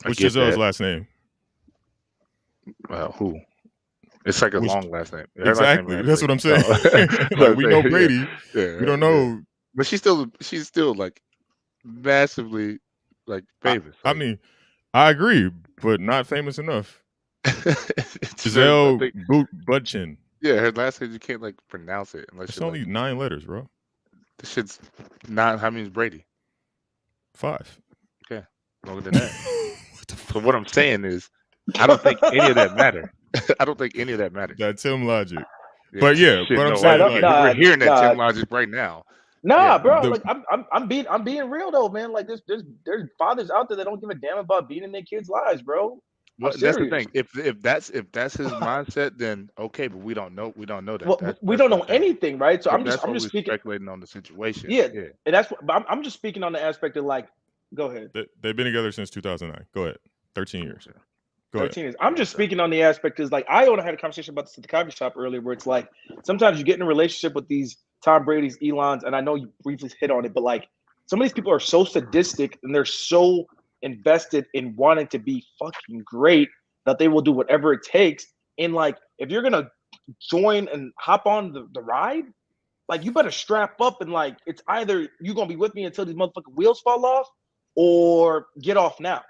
What's get Giselle's that. last name? Who? It's like a long last name. Her Exactly. last name That's what I'm saying. No. Like, we know Brady. Yeah, we don't know. But she's still like massively like famous. I mean, I agree, but not famous enough. Giselle Butchin. Yeah, her last name you can't like pronounce it unless it's only like, 9 letters, bro. This shit's not. How many is Brady? 5. Okay, longer than that. So what I'm saying is, I don't think any of that matter. I don't think any of that matters. That's Tim logic. Yeah, but yeah, but I'm saying we're hearing that Tim logic right now. Nah, bro. Like I'm being real though, man. Like there's fathers out there that don't give a damn about being in their kids' lives, bro. Well, that's the thing. If that's his mindset, then okay. But we don't know. We don't know that. Well, we don't know anything, right? So I'm just speculating on the situation. Yeah, and that's what I'm just speaking on the aspect of like. Go ahead. They've been together since 2009. Go ahead. 13 years. Go 13 years. I'm just speaking on the aspect is like I had a conversation about this at the coffee shop earlier, where it's like sometimes you get in a relationship with these Tom Brady's, Elons, and I know you briefly hit on it, but like some of these people are so sadistic and they're so invested in wanting to be fucking great that they will do whatever it takes. And like if you're gonna join and hop on the ride, like you better strap up and like it's either you're gonna be with me until these motherfucking wheels fall off or get off now.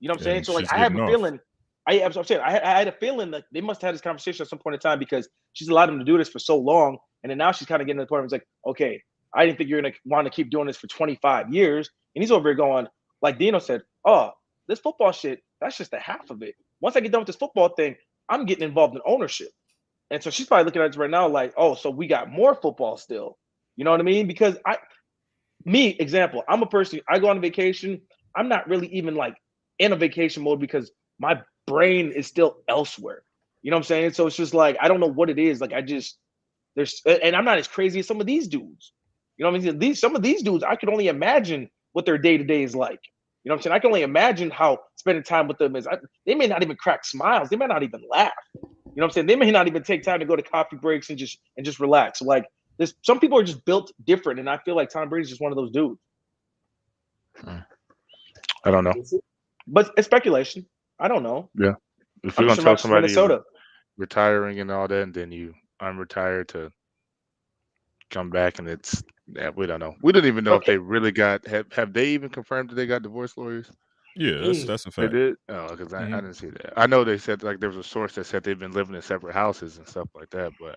You know what I'm saying? So like I have a feeling. I had a feeling that they must have had this conversation at some point in time because she's allowed him to do this for so long, and then now she's kind of getting to the point where it's like, okay, I didn't think you're gonna want to keep doing this for 25 years, and he's over here going, like Dino said, oh, this football shit, that's just a half of it. Once I get done with this football thing, I'm getting involved in ownership, and so she's probably looking at it right now like, oh, so we got more football still. You know what I mean? Because example, I'm a person. I go on vacation. I'm not really even like in a vacation mode because my brain is still elsewhere. You know what I'm saying? So it's just like I don't know what it is. Like and I'm not as crazy as some of these dudes. You know what I mean? Some of these dudes, I could only imagine what their day-to-day is like. You know what I'm saying? I can only imagine how spending time with them is. They may not even crack smiles. They may not even laugh. You know what I'm saying? They may not even take time to go to coffee breaks and just relax. So like some people are just built different, and I feel like Tom Brady's just one of those dudes. I don't know. But it's speculation. I don't know. Yeah. If you're gonna tell somebody retiring and all that, and then you unretire to come back, and we don't know. We don't even know if they really have they even confirmed that they got divorce lawyers? Yeah, that's a fact. They did? Oh, because I didn't see that. I know they said like there was a source that said they've been living in separate houses and stuff like that, but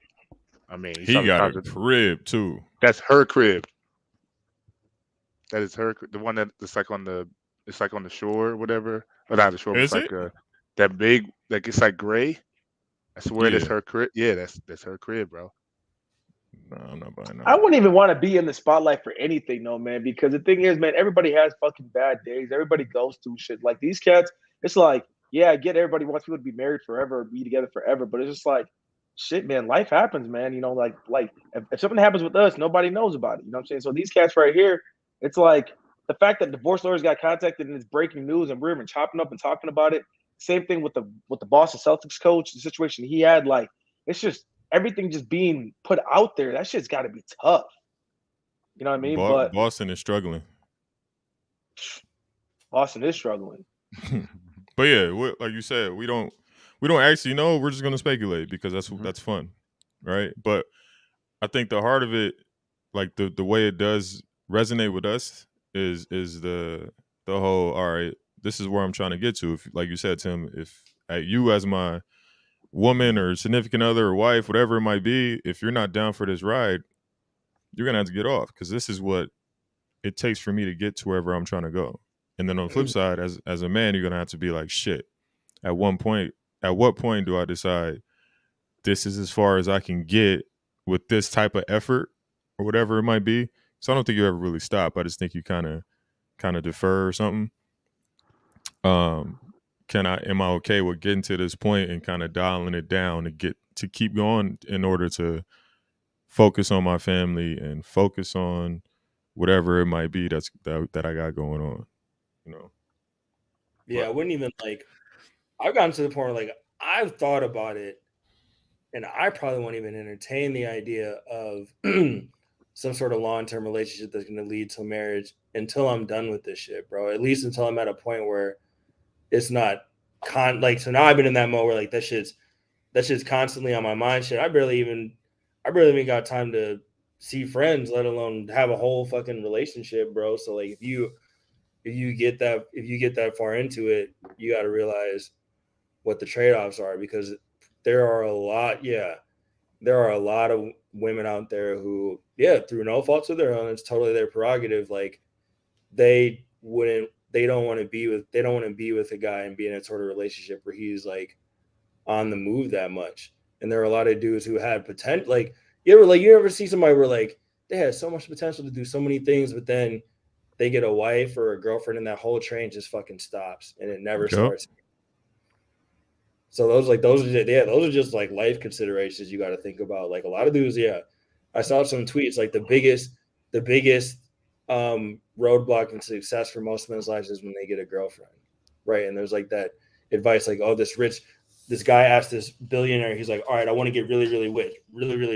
I mean he got a crib too. That's her crib. That is her, the one that it's like on the shore or whatever. Or not the shore, but it's like that big, like it's like gray. I swear that's her crib. Yeah, that's her crib, bro. No, I'm not buying that. I wouldn't even want to be in the spotlight for anything, though, man. Because the thing is, man, everybody has fucking bad days. Everybody goes through shit. Like these cats, it's like, yeah, I get everybody wants people to be married forever, or be together forever, but it's just like, shit, man, life happens, man. You know, like if something happens with us, nobody knows about it. You know what I'm saying? So these cats right here, it's like the fact that divorce lawyers got contacted and it's breaking news and we're even chopping up and talking about it. Same thing with the Boston Celtics coach, the situation he had. Like, it's just everything just being put out there. That shit's got to be tough. You know what I mean? But Boston is struggling. Boston is struggling. But yeah, like you said, we don't actually know. We're just gonna speculate because that's fun, right? But I think the heart of it, like the way it does resonate with us, is the whole, all right, this is where I'm trying to get to. If, like you said, Tim, if you as my woman or significant other or wife, whatever it might be, if you're not down for this ride, you're gonna have to get off because this is what it takes for me to get to wherever I'm trying to go. And then on the flip side, as a man, you're gonna have to be like, shit. At what point do I decide this is as far as I can get with this type of effort or whatever it might be? So I don't think you ever really stop. I just think you kind of defer or something. Am I okay with getting to this point and kind of dialing it down to keep going in order to focus on my family and focus on whatever it might be that I got going on, you know. Yeah, I wouldn't even I've gotten to the point where I've thought about it, and I probably won't even entertain the idea of some sort of long-term relationship that's going to lead to marriage until I'm done with this shit, bro. At least until I'm at a point where it's not so now I've been in that mode where that shit's constantly on my mind. Shit, I barely even got time to see friends, let alone have a whole fucking relationship, bro. So if you get that far into it, you got to realize what the trade-offs are, because there are a lot of women out there who, through no fault of their own, it's totally their prerogative. They don't want to be with a guy and be in a sort of relationship where he's on the move that much. And there are a lot of dudes who had potential. You ever see somebody where they had so much potential to do so many things, but then they get a wife or a girlfriend and that whole train just fucking stops and it never starts. So those are just life considerations you got to think about. A lot of dudes, I saw some tweets the biggest roadblock in success for most men's lives is when they get a girlfriend, right? And there's that advice this guy asked this billionaire, he's like, all right, I want to get really, really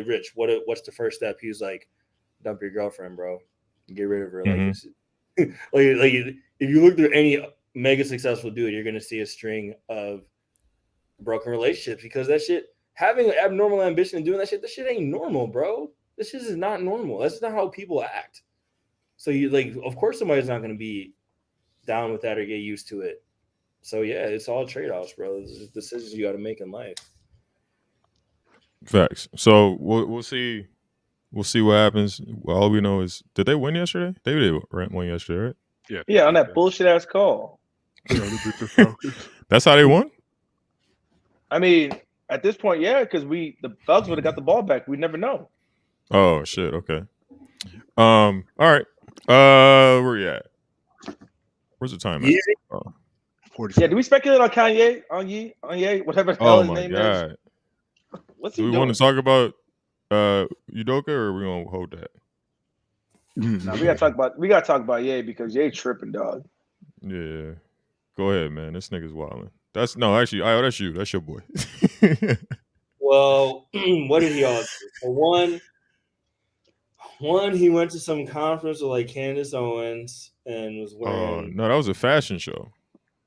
rich. What's the first step? He's like, dump your girlfriend, bro. Get rid of her. If you look through any mega successful dude, you're gonna see a string of broken relationships, because that shit, having an abnormal ambition and doing that shit ain't normal, bro. This shit is not normal. That's not how people act. So of course somebody's not gonna be down with that or get used to it. So it's all trade-offs, bro. This is decisions you got to make in life. Facts. So we'll see. We'll see what happens. All we know is, did they win yesterday? They did win yesterday, right? Yeah, on that bullshit ass call. That's how they won? I mean, at this point, because the Thugs would have got the ball back. We never know. Oh shit. Okay. All right. Where you at? Where's the time at? Oh. Yeah, do we speculate on Kanye? On Ye? Whatever the hell his name is? What's he doing? Do we want to talk about Udoka, or are we gonna hold that? No, we gotta talk about Ye, because Ye tripping, dog. Yeah. Go ahead, man. This nigga's wilding. That's you. That's your boy. Well, what did he all do? One, he went to some conference with Candace Owens and was wearing. No, that was a fashion show.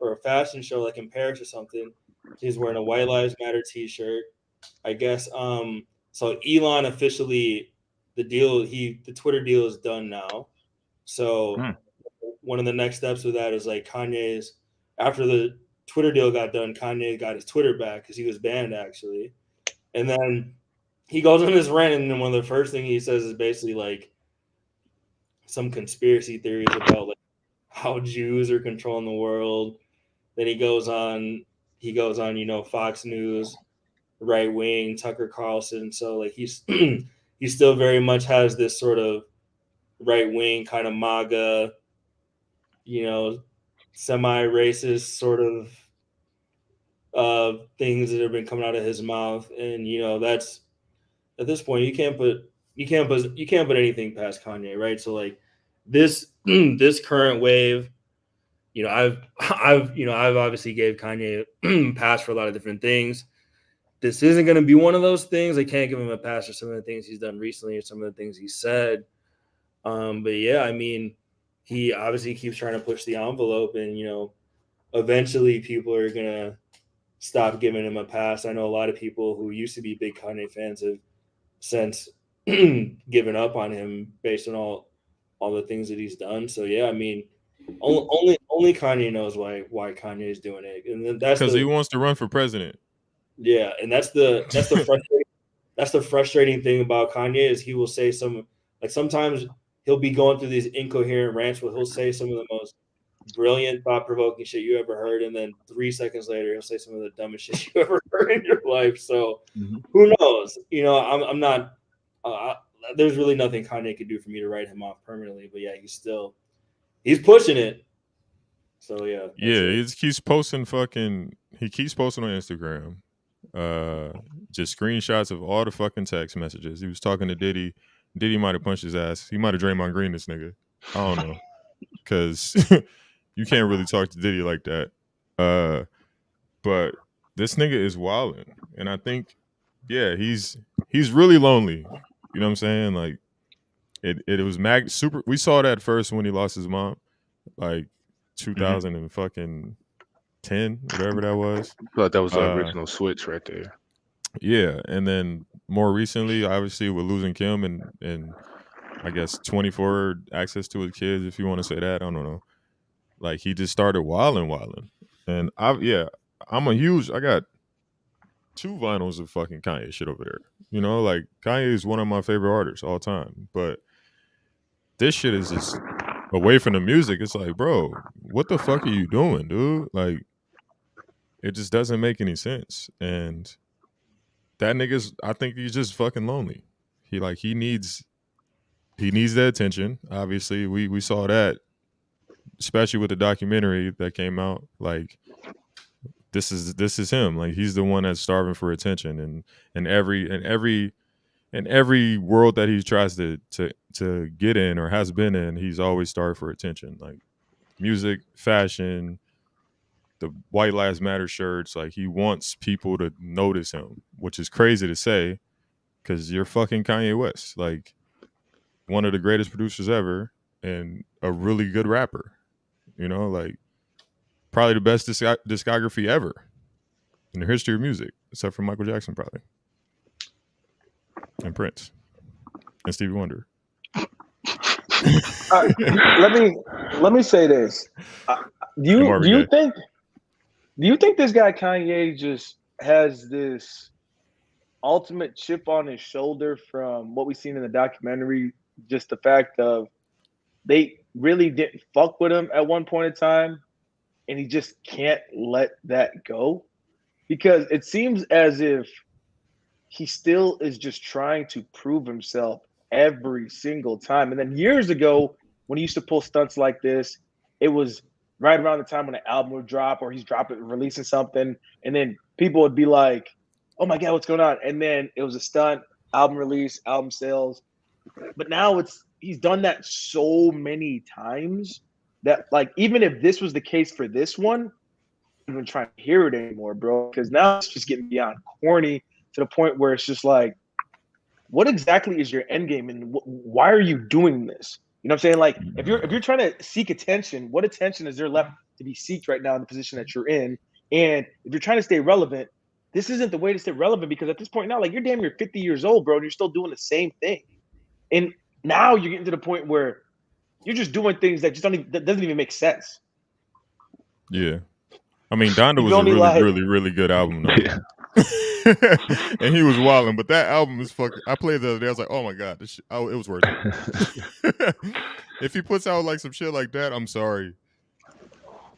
Or a fashion show in Paris or something. He's wearing a White Lives Matter t-shirt. I guess so Elon officially, the Twitter deal is done now. So one of the next steps with that is Kanye's, after the Twitter deal got done, Kanye got his Twitter back because he was banned actually. And then he goes on this rant, and then one of the first things he says is basically some conspiracy theories about how Jews are controlling the world. Then he goes on, Fox News, right wing, Tucker Carlson. So he's he still very much has this sort of right wing kind of MAGA, semi-racist sort of things that have been coming out of his mouth. And that's, at this point, you can't put anything past Kanye, right? So this this current wave, I've obviously gave Kanye a pass for a lot of different things. This isn't going to be one of those things. I can't give him a pass for some of the things he's done recently or some of the things he said. But I mean, he obviously keeps trying to push the envelope, and eventually people are going to stop giving him a pass. I know a lot of people who used to be big Kanye fans have since given up on him based on all the things that he's done. So I mean, only Kanye knows why Kanye is doing it, and that's because he wants to run for president. Yeah, and that's the frustrating thing about Kanye is he will say sometimes he'll be going through these incoherent rants where he'll say some of the most brilliant, thought-provoking shit you ever heard, and then 3 seconds later he'll say some of the dumbest shit you ever heard in your life. So who knows? I'm not. There's really nothing Kanye could do for me to write him off permanently. But he's pushing it. So he keeps posting on Instagram. just screenshots of all the fucking text messages. He was talking to Diddy. Diddy might have punched his ass. He might have Draymond Green this nigga. I don't know, because you can't really talk to Diddy like that. But this nigga is wilding, and I think, yeah, he's really lonely. You know what I'm saying? Like, it was super. We saw that first when he lost his mom, like 2010, whatever that was. I thought that was the original switch right there. Yeah, and then more recently, obviously, with losing Kim and I guess 24 access to his kids, if you want to say that, I don't know. Like, he just started wilding. And I got 2 vinyls of fucking Kanye shit over there. You know, like, Kanye is one of my favorite artists all time, but this shit is just away from the music. It's like, bro, what the fuck are you doing, dude? Like, it just doesn't make any sense. And that I think he's just fucking lonely. He needs the attention. Obviously, we saw that, especially with the documentary that came out. Like, this is him. Like, he's the one that's starving for attention, and every world that he tries to get in or has been in, he's always starved for attention. Like, music, fashion, the White Lives Matter shirts. Like, he wants people to notice him, which is crazy to say, because you're fucking Kanye West, like, one of the greatest producers ever and a really good rapper. You know, like, probably the best discography ever in the history of music, except for Michael Jackson, probably, and Prince, and Stevie Wonder. Let me say this. Do you think this guy Kanye just has this ultimate chip on his shoulder from what we've seen in the documentary? Just the fact of they really didn't fuck with him at one point in time, and he just can't let that go, because it seems as if he still is just trying to prove himself every single time. And then years ago, when he used to pull stunts like this, it was right around the time when an album would drop or he's releasing something, and then people would be like, oh my God, what's going on? And then it was a stunt, album release, album sales. But now he's done that so many times that, like, even if this was the case for this one, I'm not even trying to hear it anymore, bro. Because now it's just getting beyond corny to the point where it's just like, what exactly is your end game, and why are you doing this? You know what I'm saying? Like, if you're trying to seek attention, what attention is there left to be sought right now in the position that you're in? And if you're trying to stay relevant, this isn't the way to stay relevant, because at this point now, like, you're damn near 50 years old, bro, and you're still doing the same thing. And now you're getting to the point where you're just doing things that that doesn't even make sense. Yeah. I mean, Donda was a really good album, though. Yeah. And he was wilding, but that album is fucking. I played the other day. I was like, oh my God, this shit, it was worth it. If he puts out like some shit like that, I'm sorry.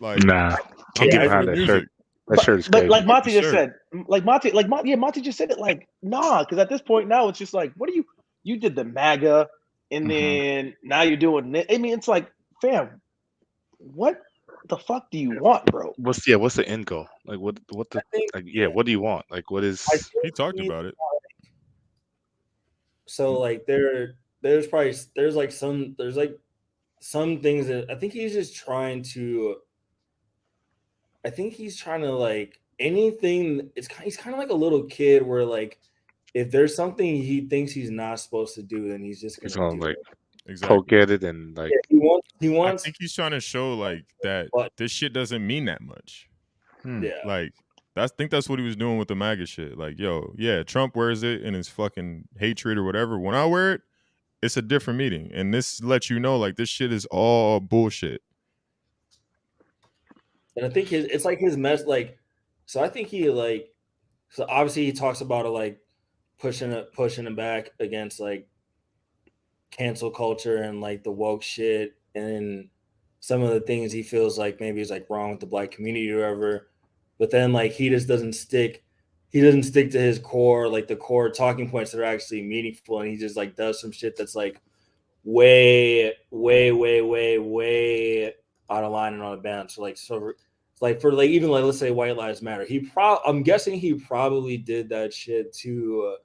Like, nah, can't get behind that shirt. That shirt is crazy. But like Monty just said, Monty just said it. Like, nah, because at this point now, it's just like, what do you did the MAGA, and then now you're doing it. I mean, it's like, fam, what the fuck do you want, bro? What's the end goal? Like, what do you want? Like, what is? He talked about it. So like there's like some things that I think he's just trying to. I think he's trying to, like, anything. He's kind of like a little kid where, like, if there's something he thinks he's not supposed to do, then he's just gonna do like it. Exactly. Poke at it and like. Yeah, he wants. I think he's trying to show like that this shit doesn't mean that much. Yeah. Like, I think that's what he was doing with the MAGA shit. Like, yo, yeah, Trump wears it in his fucking hatred or whatever. When I wear it, it's a different meaning, and this lets you know, like, this shit is all bullshit. And I think it's like his mess, like, so I think he, like, so obviously he talks about it, like, pushing him back against, like, cancel culture and, like, the woke shit, and some of the things he feels like maybe is, like, wrong with the Black community or whatever. But then, like, he just doesn't stick to his core, like, the core talking points that are actually meaningful, and he just, like, does some shit that's, like, way out of line and on the bounds. So like for like even like let's say White Lives Matter. I'm guessing he probably did that shit to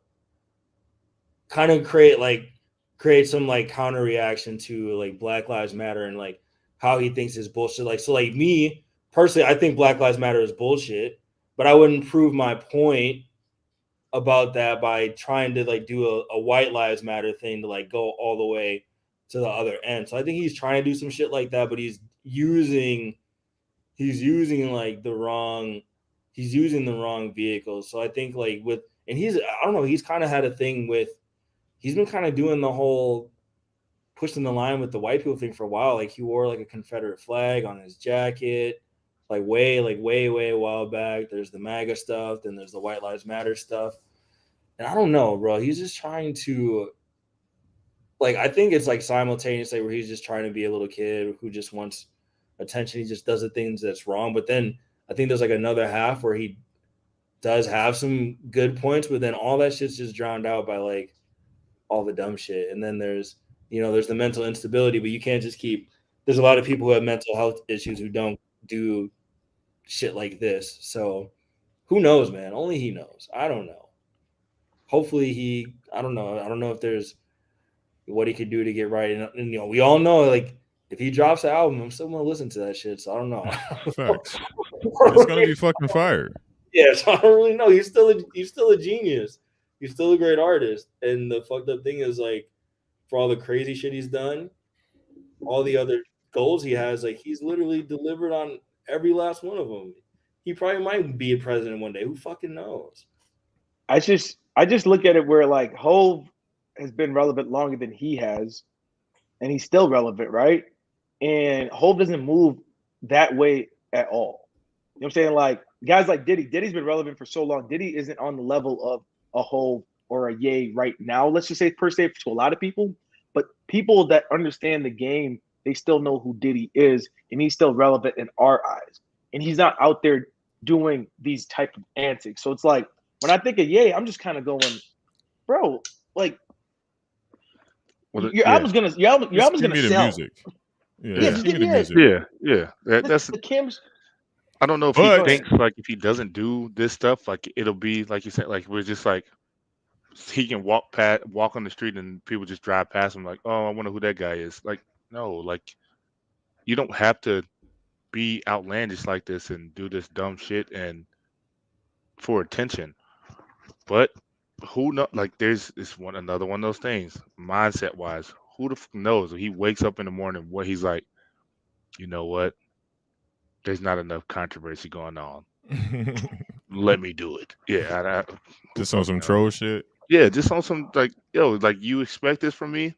kind of create some like counter reaction to like Black Lives Matter and like how he thinks is bullshit. Like so, like me personally, I think Black Lives Matter is bullshit, but I wouldn't prove my point about that by trying to like do a White Lives Matter thing to like go all the way to the other end. So I think he's trying to do some shit like that, but he's using like he's using the wrong vehicles. So I think like I don't know, he's kind of had a thing with he's been kind of doing the whole pushing the line with the white people thing for a while. Like he wore like a Confederate flag on his jacket, like way a while back. There's the MAGA stuff, then there's the White Lives Matter stuff. And I don't know, bro. He's just trying to like I think it's like simultaneously where he's just trying to be a little kid who just wants attention. He just does the things that's wrong. But then I think there's like another half where he does have some good points, but then all that shit's just drowned out by like all the dumb shit. And then there's the mental instability, but you can't just there's a lot of people who have mental health issues who don't do shit like this. So who knows, man? Only he knows. I don't know. Hopefully I don't know if there's what he could do to get right. And we all know like if he drops an album, I'm still gonna listen to that shit. So I don't know. Facts. It's gonna be fucking fire. Yeah, so I don't really know. He's still a genius. He's still a great artist. And the fucked up thing is like for all the crazy shit he's done, all the other goals he has, like he's literally delivered on every last one of them. He probably might be a president one day. Who fucking knows? I just look at it where like Hov has been relevant longer than he has, and he's still relevant, right? And Hov doesn't move that way at all. You know what I'm saying? Like guys like Diddy's been relevant for so long. Diddy isn't on the level of a Hov or a Ye right now. Let's just say per se to a lot of people, but people that understand the game, they still know who Diddy is, and he's still relevant in our eyes. And he's not out there doing these type of antics. So it's like when I think of Ye, I'm just kind of going, bro, like your album's gonna sell. Music. Yeah, just give me the music. Yeah. That's the Kim's. I don't know if he thinks like if he doesn't do this stuff, like it'll be like you said, like we're just like he can walk on the street and people just drive past him like, oh, I wonder who that guy is. Like, no, like you don't have to be outlandish like this and do this dumb shit and for attention. But who know? Like, there's another one of those things, mindset wise. Who the fuck knows? If he wakes up in the morning, what he's like, you know what? There's not enough controversy going on. Let me do it. Yeah, just on some troll shit. Yeah, just on some like, like you expect this from me.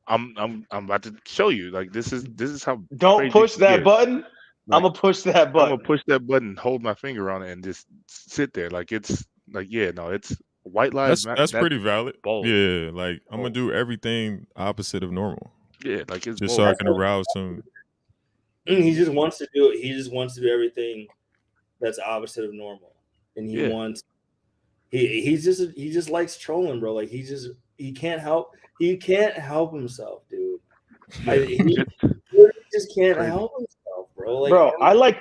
I'm about to show you. Like this is how. Don't push that button. Like, I'm gonna push that button. I'm gonna push that button, hold my finger on it, and just sit there. Like it's like it's White Lives Matter. That's pretty valid. Bold. Yeah, like I'm gonna do everything opposite of normal. Yeah, like it's just bold. So I can arouse some. He just wants to do it. He just wants to do everything that's opposite of normal, and he wants. He just likes trolling, bro. Like he can't help himself, dude. He just can't help himself, bro. Like, bro, I like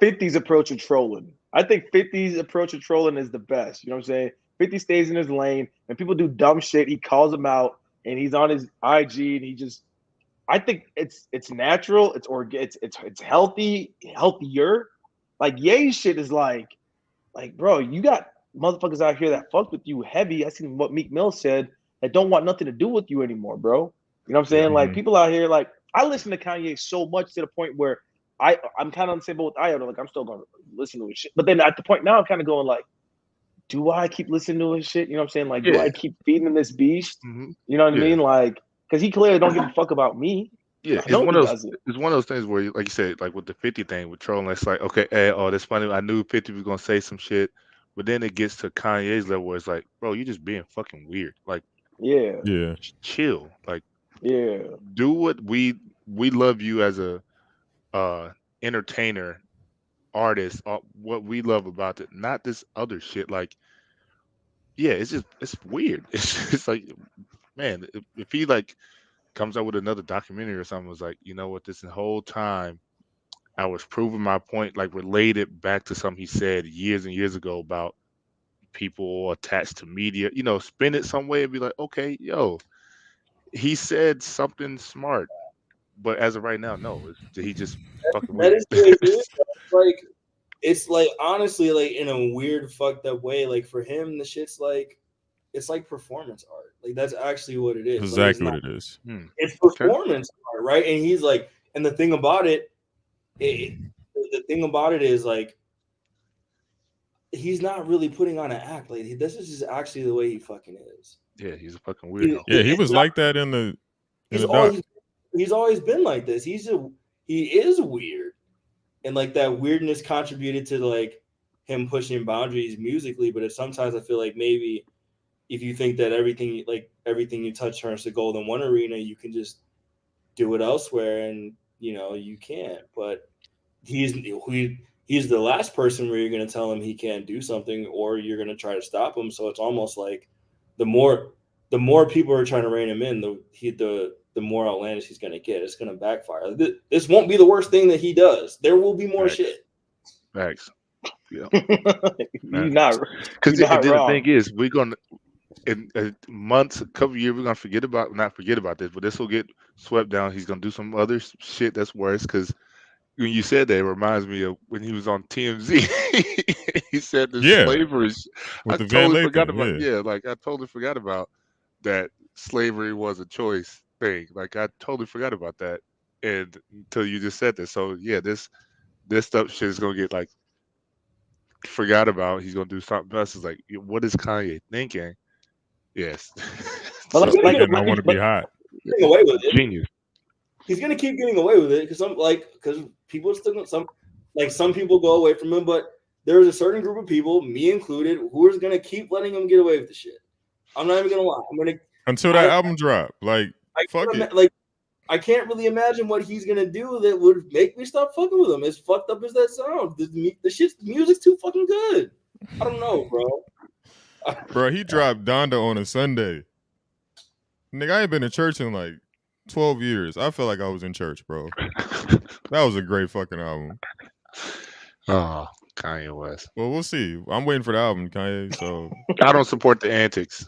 50's approach of trolling. I think 50's approach of trolling is the best. You know what I'm saying? 50 stays in his lane, and people do dumb shit. He calls them out, and he's on his IG, and he just. I think it's natural. It's healthier. Like Ye's shit is like, bro, you got motherfuckers out here that fuck with you heavy. I seen what Meek Mill said that don't want nothing to do with you anymore, bro. You know what I'm saying? Mm-hmm. Like people out here, like I listen to Kanye so much to the point where I'm kind of on the same boat with Iota. Like I'm still going to listen to his shit, but then at the point now I'm kind of going like, do I keep listening to his shit? You know what I'm saying? Like, do I keep feeding this beast? Mm-hmm. You know what I mean? Like, because he clearly don't give a fuck about me. Yeah, it's one of those things where, like you said, like with the 50 thing with trolling, it's like, okay, that's funny. I knew 50 was gonna say some shit, but then it gets to Kanye's level where it's like, bro, you just being fucking weird. Like, yeah, chill. Like, do what we love you as a entertainer, artist. What we love about it, not this other shit. Like, it's weird. It's just like, man, if he like. Comes out with another documentary or something, was like, you know what, this whole time I was proving my point, like related back to something he said years and years ago about people attached to media. Spin it some way and be like, okay, yo, he said something smart, but as of right now, no, he just fucking That weird. is the way it is. Like, it's like honestly, like in a weird, fucked up way. Like for him, the shit's like it's like performance art. Like that's actually what it is. Like it's Exactly not. what it is. It's Okay. performance art, right? And he's like, and the thing about the thing about it is like he's not really putting on an act. Like this is just actually the way he fucking is. Yeah, he's a fucking He, weirdo. Yeah, he it's was not, like that in the he's doc. always been like this. He is weird, and like that weirdness contributed to like him pushing boundaries musically. But sometimes I feel like maybe if you think that everything you touch turns to gold in one arena, you can just do it elsewhere, and you can't. But he's the last person where you're going to tell him he can't do something, or you're going to try to stop him. So it's almost like the more people are trying to rein him in, the more outlandish he's going to get. It's going to backfire. This won't be the worst thing that he does. There will be more shit. Facts. Yeah. You're not Because then the wrong. thing is, we're gonna in months, a couple years, we're gonna not forget about this, but this will get swept down. He's gonna do some other shit that's worse. Because when you said that, it reminds me of when he was on TMZ. He said the Yeah. slavery. I With the Van totally Lathan, forgot about. yeah. Like I totally forgot about that. Slavery was a choice thing. Like I totally forgot about that, and until you just said this. So yeah, this stuff shit is gonna get like forgot about. He's gonna do something else. It's like, what is Kanye thinking? Yes. But So, And I want to be hot. Getting away with it. Genius. He's gonna keep getting away with it because people still some people go away from him, but there's a certain group of people, me included, who is gonna keep letting him get away with the shit. I'm not even gonna lie. Until that album drop. Like, fuck it. Like I can't really imagine what he's gonna do that would make me stop fucking with him. As fucked up as that sounds, the music's too fucking good. I don't know, bro. Bro, he dropped Donda on a Sunday. Nigga, I ain't been to church in like 12 years. I feel like I was in church, bro. That was a great fucking album. Oh, Kanye West. Well, we'll see. I'm waiting for the album, Kanye. So I don't support the antics.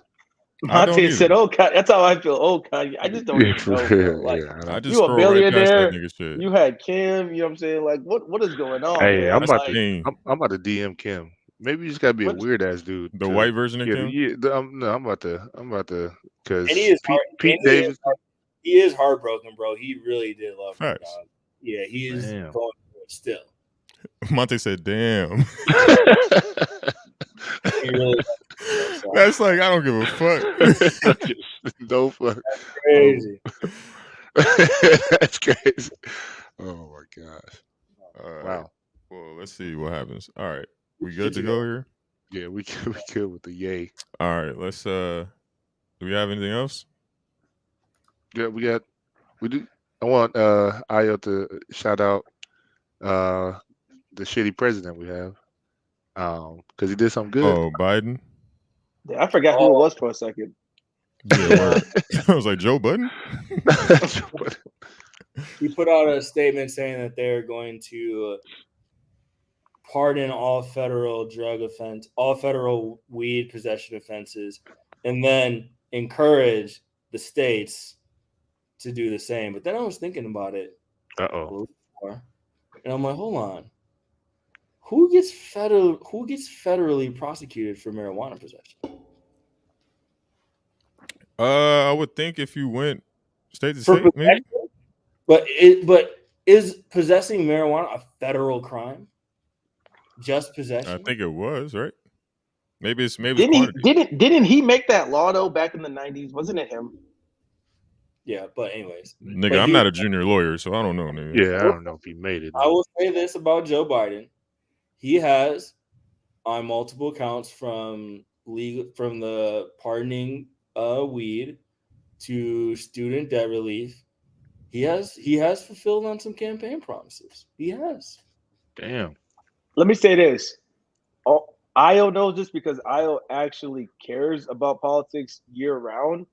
Monte said, "Oh, that's how I feel." Oh, Kanye, I just don't even know. Bro. Like, I just you a scroll right past billionaire. that nigga shit. You had Kim. You know what I'm saying? Like, what is going on? Hey, man? I'm about to DM Kim. Maybe you just gotta be a weird ass dude. The white version of Kim. I'm about to because Pete Davis. He is heartbroken, bro. He really did love her, Facts. dog. Yeah, he is going through it still. Monte said, "Damn." He really That's like, I don't give a fuck. No fuck. That's crazy. That's crazy. Oh my gosh. Wow. Well, let's see what happens. All right. We good to go here? Yeah, we good with the yay. All right. Let's do we have anything else? Yeah, we do. I want Ayo to shout out the shitty president we have. Because he did something good. Oh, Biden? Yeah, I forgot who it was for a second. Yeah, I was like, Joe Budden? He put out a statement saying that they're going to pardon all federal weed possession offenses, and then encourage the states to do the same. But then I was thinking about it. Uh-oh. And I'm like, hold on. Who gets federally prosecuted for marijuana possession? I would think if you went state to state, maybe. But is possessing marijuana a federal crime? Just possession? I think it was, right? Maybe didn't he make that law though back in the 90s? Wasn't it him? Yeah, but anyways. Nigga, I'm not a junior lawyer, so I don't know, nigga. Yeah, I don't know if he made it. I will say this about Joe Biden. He has, on multiple counts from the pardoning weed to student debt relief, he has fulfilled on some campaign promises. He has. Damn. Let me say this. Io knows this because Io actually cares about politics year round.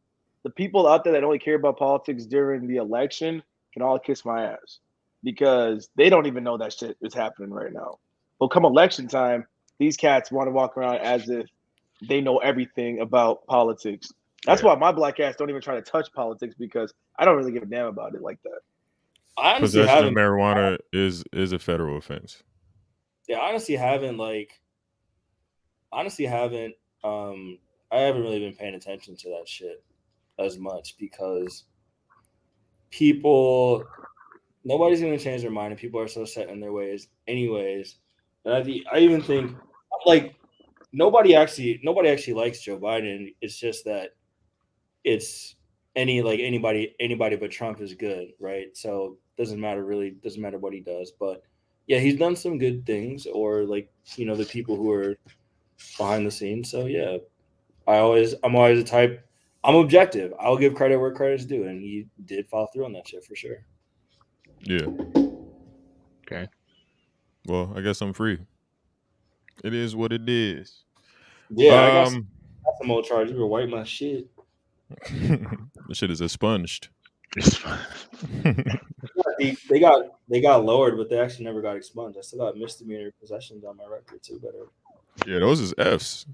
The people out there that only care about politics during the election can all kiss my ass. because they don't even know that shit is happening right now. But come election time, these cats want to walk around as if they know everything about politics. That's why my black ass don't even try to touch politics, because I don't really give a damn about it like that. I honestly Possession of haven't. marijuana is a federal offense. Yeah, I honestly haven't. I haven't really been paying attention to that shit as much because nobody's gonna change their mind, and people are so set in their ways, anyways. And I even think like nobody actually likes Joe Biden. It's just that it's anybody but Trump is good, right? So doesn't matter what he does. But yeah, he's done some good things, or the people who are behind the scenes. So yeah, I'm always the type. I'm objective. I'll give credit where credit's due, and he did follow through on that shit for sure. Yeah. Okay. Well, I guess I'm free. It is what it is. Yeah, I got some old charges. You were white my shit. The shit is expunged. They got lowered, but they actually never got expunged. I still got misdemeanor possessions on my record too. Yeah, those is Fs.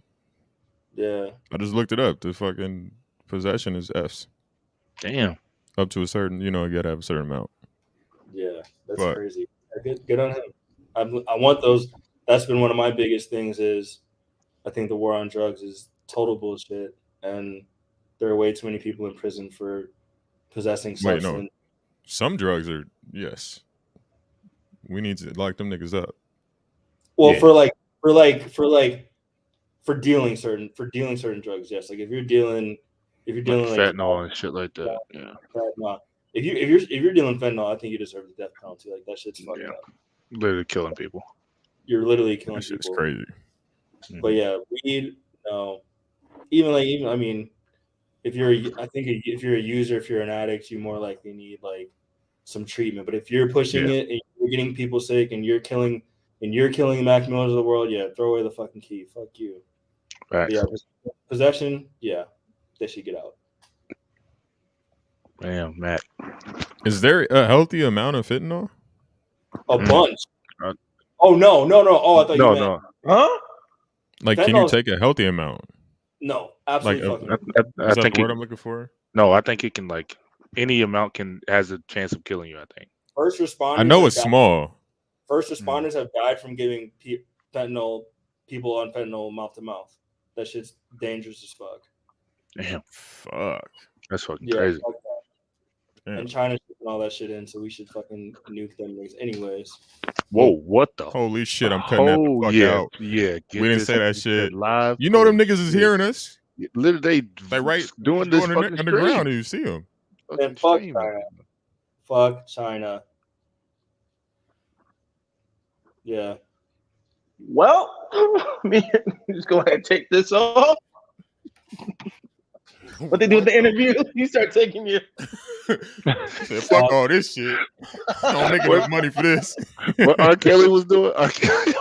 Yeah, I just looked it up. The fucking possession is Fs. Damn. Up to a certain, you gotta have a certain amount. Yeah, that's crazy. Good on him. I want those. That's been one of my biggest things. Is I think the war on drugs is total bullshit, and there are way too many people in prison for possessing substance. Wait, no. Some drugs are yes. We need to lock them niggas up. Well, yeah. for dealing certain drugs, yes. Like if you're dealing like fentanyl and shit like that. Yeah. Fentanyl. If you're dealing fentanyl, I think you deserve the death penalty. Like that shit's fucked up. Literally killing people. You're literally killing people. It's crazy. But yeah, weed, no. Even I mean, if you're a user, if you're an addict, you more likely need like some treatment. But if you're pushing it and you're getting people sick and you're killing the Mac Millers of the world, yeah, throw away the fucking key. Fuck you. Right. Yeah, possession, yeah, they should get out. Damn, Matt. Is there a healthy amount of fentanyl? A bunch. Oh no. Oh, I thought you meant. No. Huh? Like, fentanyl, can you take a healthy amount? No, absolutely. Like, I think the word I'm looking for. No, I think it can any amount has a chance of killing you. I think. First responders. I know it's small. First responders have died from giving people on fentanyl mouth to mouth. That shit's dangerous as fuck. Damn. Fuck. That's fucking crazy. And China's putting all that shit in, so we should fucking nuke them things anyways. Whoa, what the? Holy shit, I'm cutting that the fuck out. Yeah. We didn't say that shit. Live. You know them niggas is hearing us. Literally, they right doing this fucking underground and you see them. And fuck China. Fuck China. Yeah. Well, just go ahead and take this off. What they do with the interview? You start taking your. Said, fuck all this shit. I don't make enough money for this. What R. Kelly was doing? R. Kelly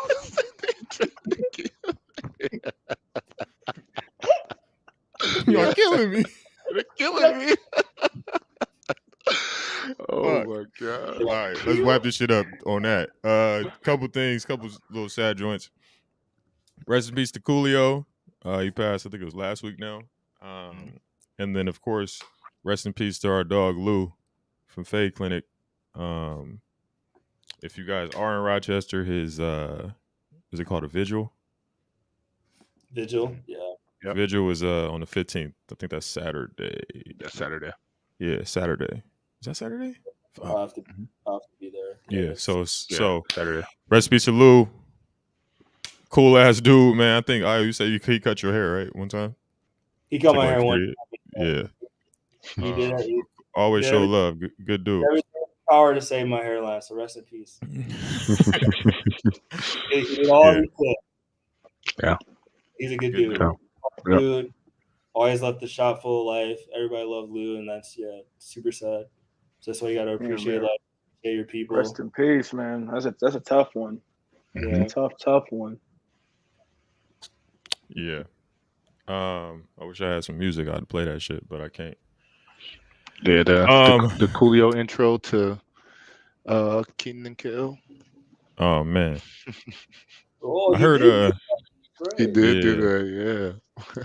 You're killing me. You're killing me. Oh my god! All right, let's wrap this shit up on that. Couple little sad joints. Rest in peace to Coolio. He passed, I think it was last week now. And then, of course, rest in peace to our dog Lou from Fade Clinic. If you guys are in Rochester, his is it called a vigil? Vigil, yeah. Yep. Vigil was on the 15th. I think that's Saturday. That's Saturday. Yeah, Saturday. Is that Saturday? I'll have to be there. Yeah, so Saturday. Rest in peace to Lou. Cool ass dude, man. I think you said he cut your hair, right? One time? He cut my hair one time. Yeah. He did it. Always show love. Good dude. Power to save my hairline, so rest in peace. He did all he could. Yeah. He's a good dude. Yeah. Dude. Always left the shop full of life. Everybody loved Lou, and that's super sad. So that's why you gotta appreciate your people. Rest in peace, man. That's a tough one. Yeah. Tough one. Yeah. I wish I had some music. I'd play that shit, but I can't. Yeah, the Coolio intro to Keenan and Kel. Oh man, Oh, I he heard. did. He Right. did do Yeah, that,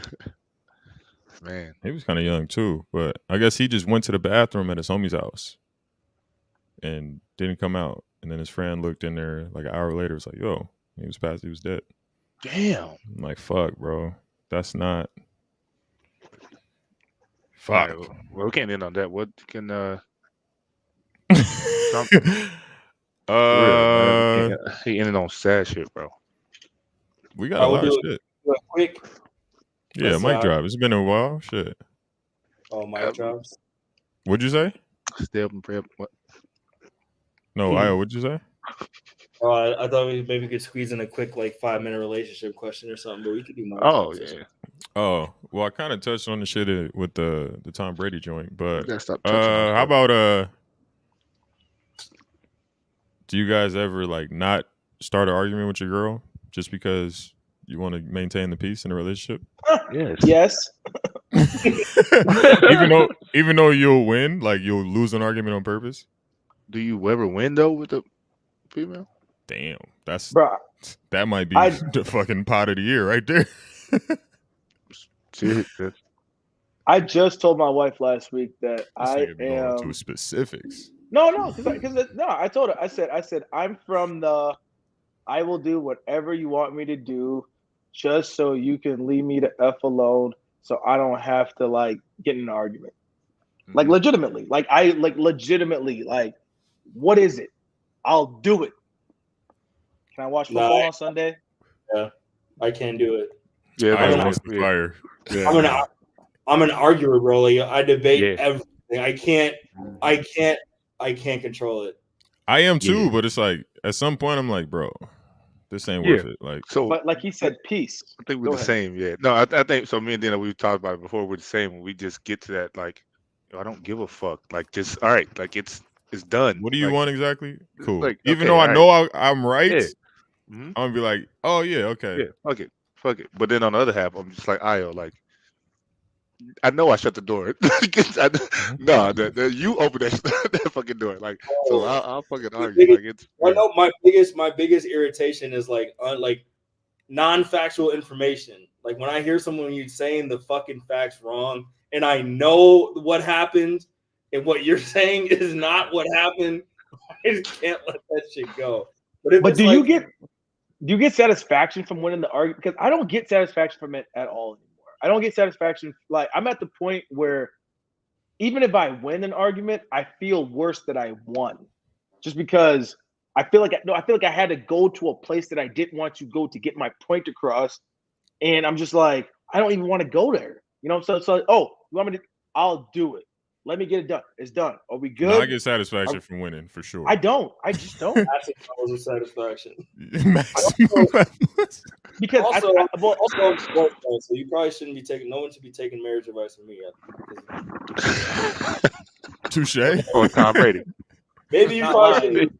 yeah. Man. he was kind of young too, but I guess he just went to the bathroom at his homie's house and didn't come out. And then his friend looked in there like an hour later. Was like, "Yo, he was passed. He was dead." Damn. I'm like, "Fuck, bro, that's not." All right, Fuck. well, we can't end on that. What can Trump for real, man? He ended on sad shit, bro. We got I a will lot of do shit. a quick. Yeah, Let's mic drop. It's been a while. Shit. Oh, mic drops. What'd you say? Stay up and pray. What? No, Io, what'd you say? Oh, I thought maybe we could squeeze in a quick 5-minute relationship question or something, but we could do mic Oh drops. yeah. Oh, well, I kind of touched on the shit with the Tom Brady joint, but You gotta stop touching on how stuff. about do you guys ever not start an argument with your girl just because you want to maintain the peace in a relationship? Yes. even though you'll win, you'll lose an argument on purpose. Do you ever win though with the female? Damn, Bro, that might be I- the fucking pot of the year right there. Serious. I just told my wife last week that This I nigga be going am. to specifics. No, because I told her. I said I'm from the. I will do whatever you want me to do, just so you can leave me the f alone, so I don't have to get in an argument. Mhm. Legitimately, legitimately, what is it? I'll do it. Can I watch football on Sunday? Yeah, I can't do it. Yeah, I don't wants the fire. Yeah. I'm an arguer, bro. I debate Yeah. everything. I can't control it. I am too, Yeah. but it's at some point I'm like, bro, this ain't worth it. So But like he said, peace. I think we're Go the ahead. same. Yeah. No, I think so. Me and Dina, we've talked about it before. We're the same. When we just get to that, I don't give a fuck. Just all right. It's done. What do you want exactly? Cool. okay, Even though I all know I'm right, Yeah. Mhm. I'm gonna be like, oh yeah, okay. Yeah. Fuck it. But then on the other half, I'm just like, I know I shut the door. No, you open that fucking door. So I'll fucking argue. I know my biggest irritation is non-factual information. When I hear someone saying the fucking facts wrong, and I know what happened, and what you're saying is not what happened, I just can't let that shit go. But do you get satisfaction from winning the argument? Because I don't get satisfaction from it at all anymore. I don't get satisfaction. I'm at the point where even if I win an argument, I feel worse that I won, just because I feel like I had to go to a place that I didn't want to go to get my point across, and I'm just I don't even want to go there. So it's you want me to? I'll do it. Let me get it done. It's done. Are we good? No, I get satisfaction from winning for sure. I don't. I just don't. Massive levels of satisfaction. Because also, so you probably shouldn't be taking. No one should be taking marriage advice from me yet. Touche. Or Tom Brady. Maybe you probably should.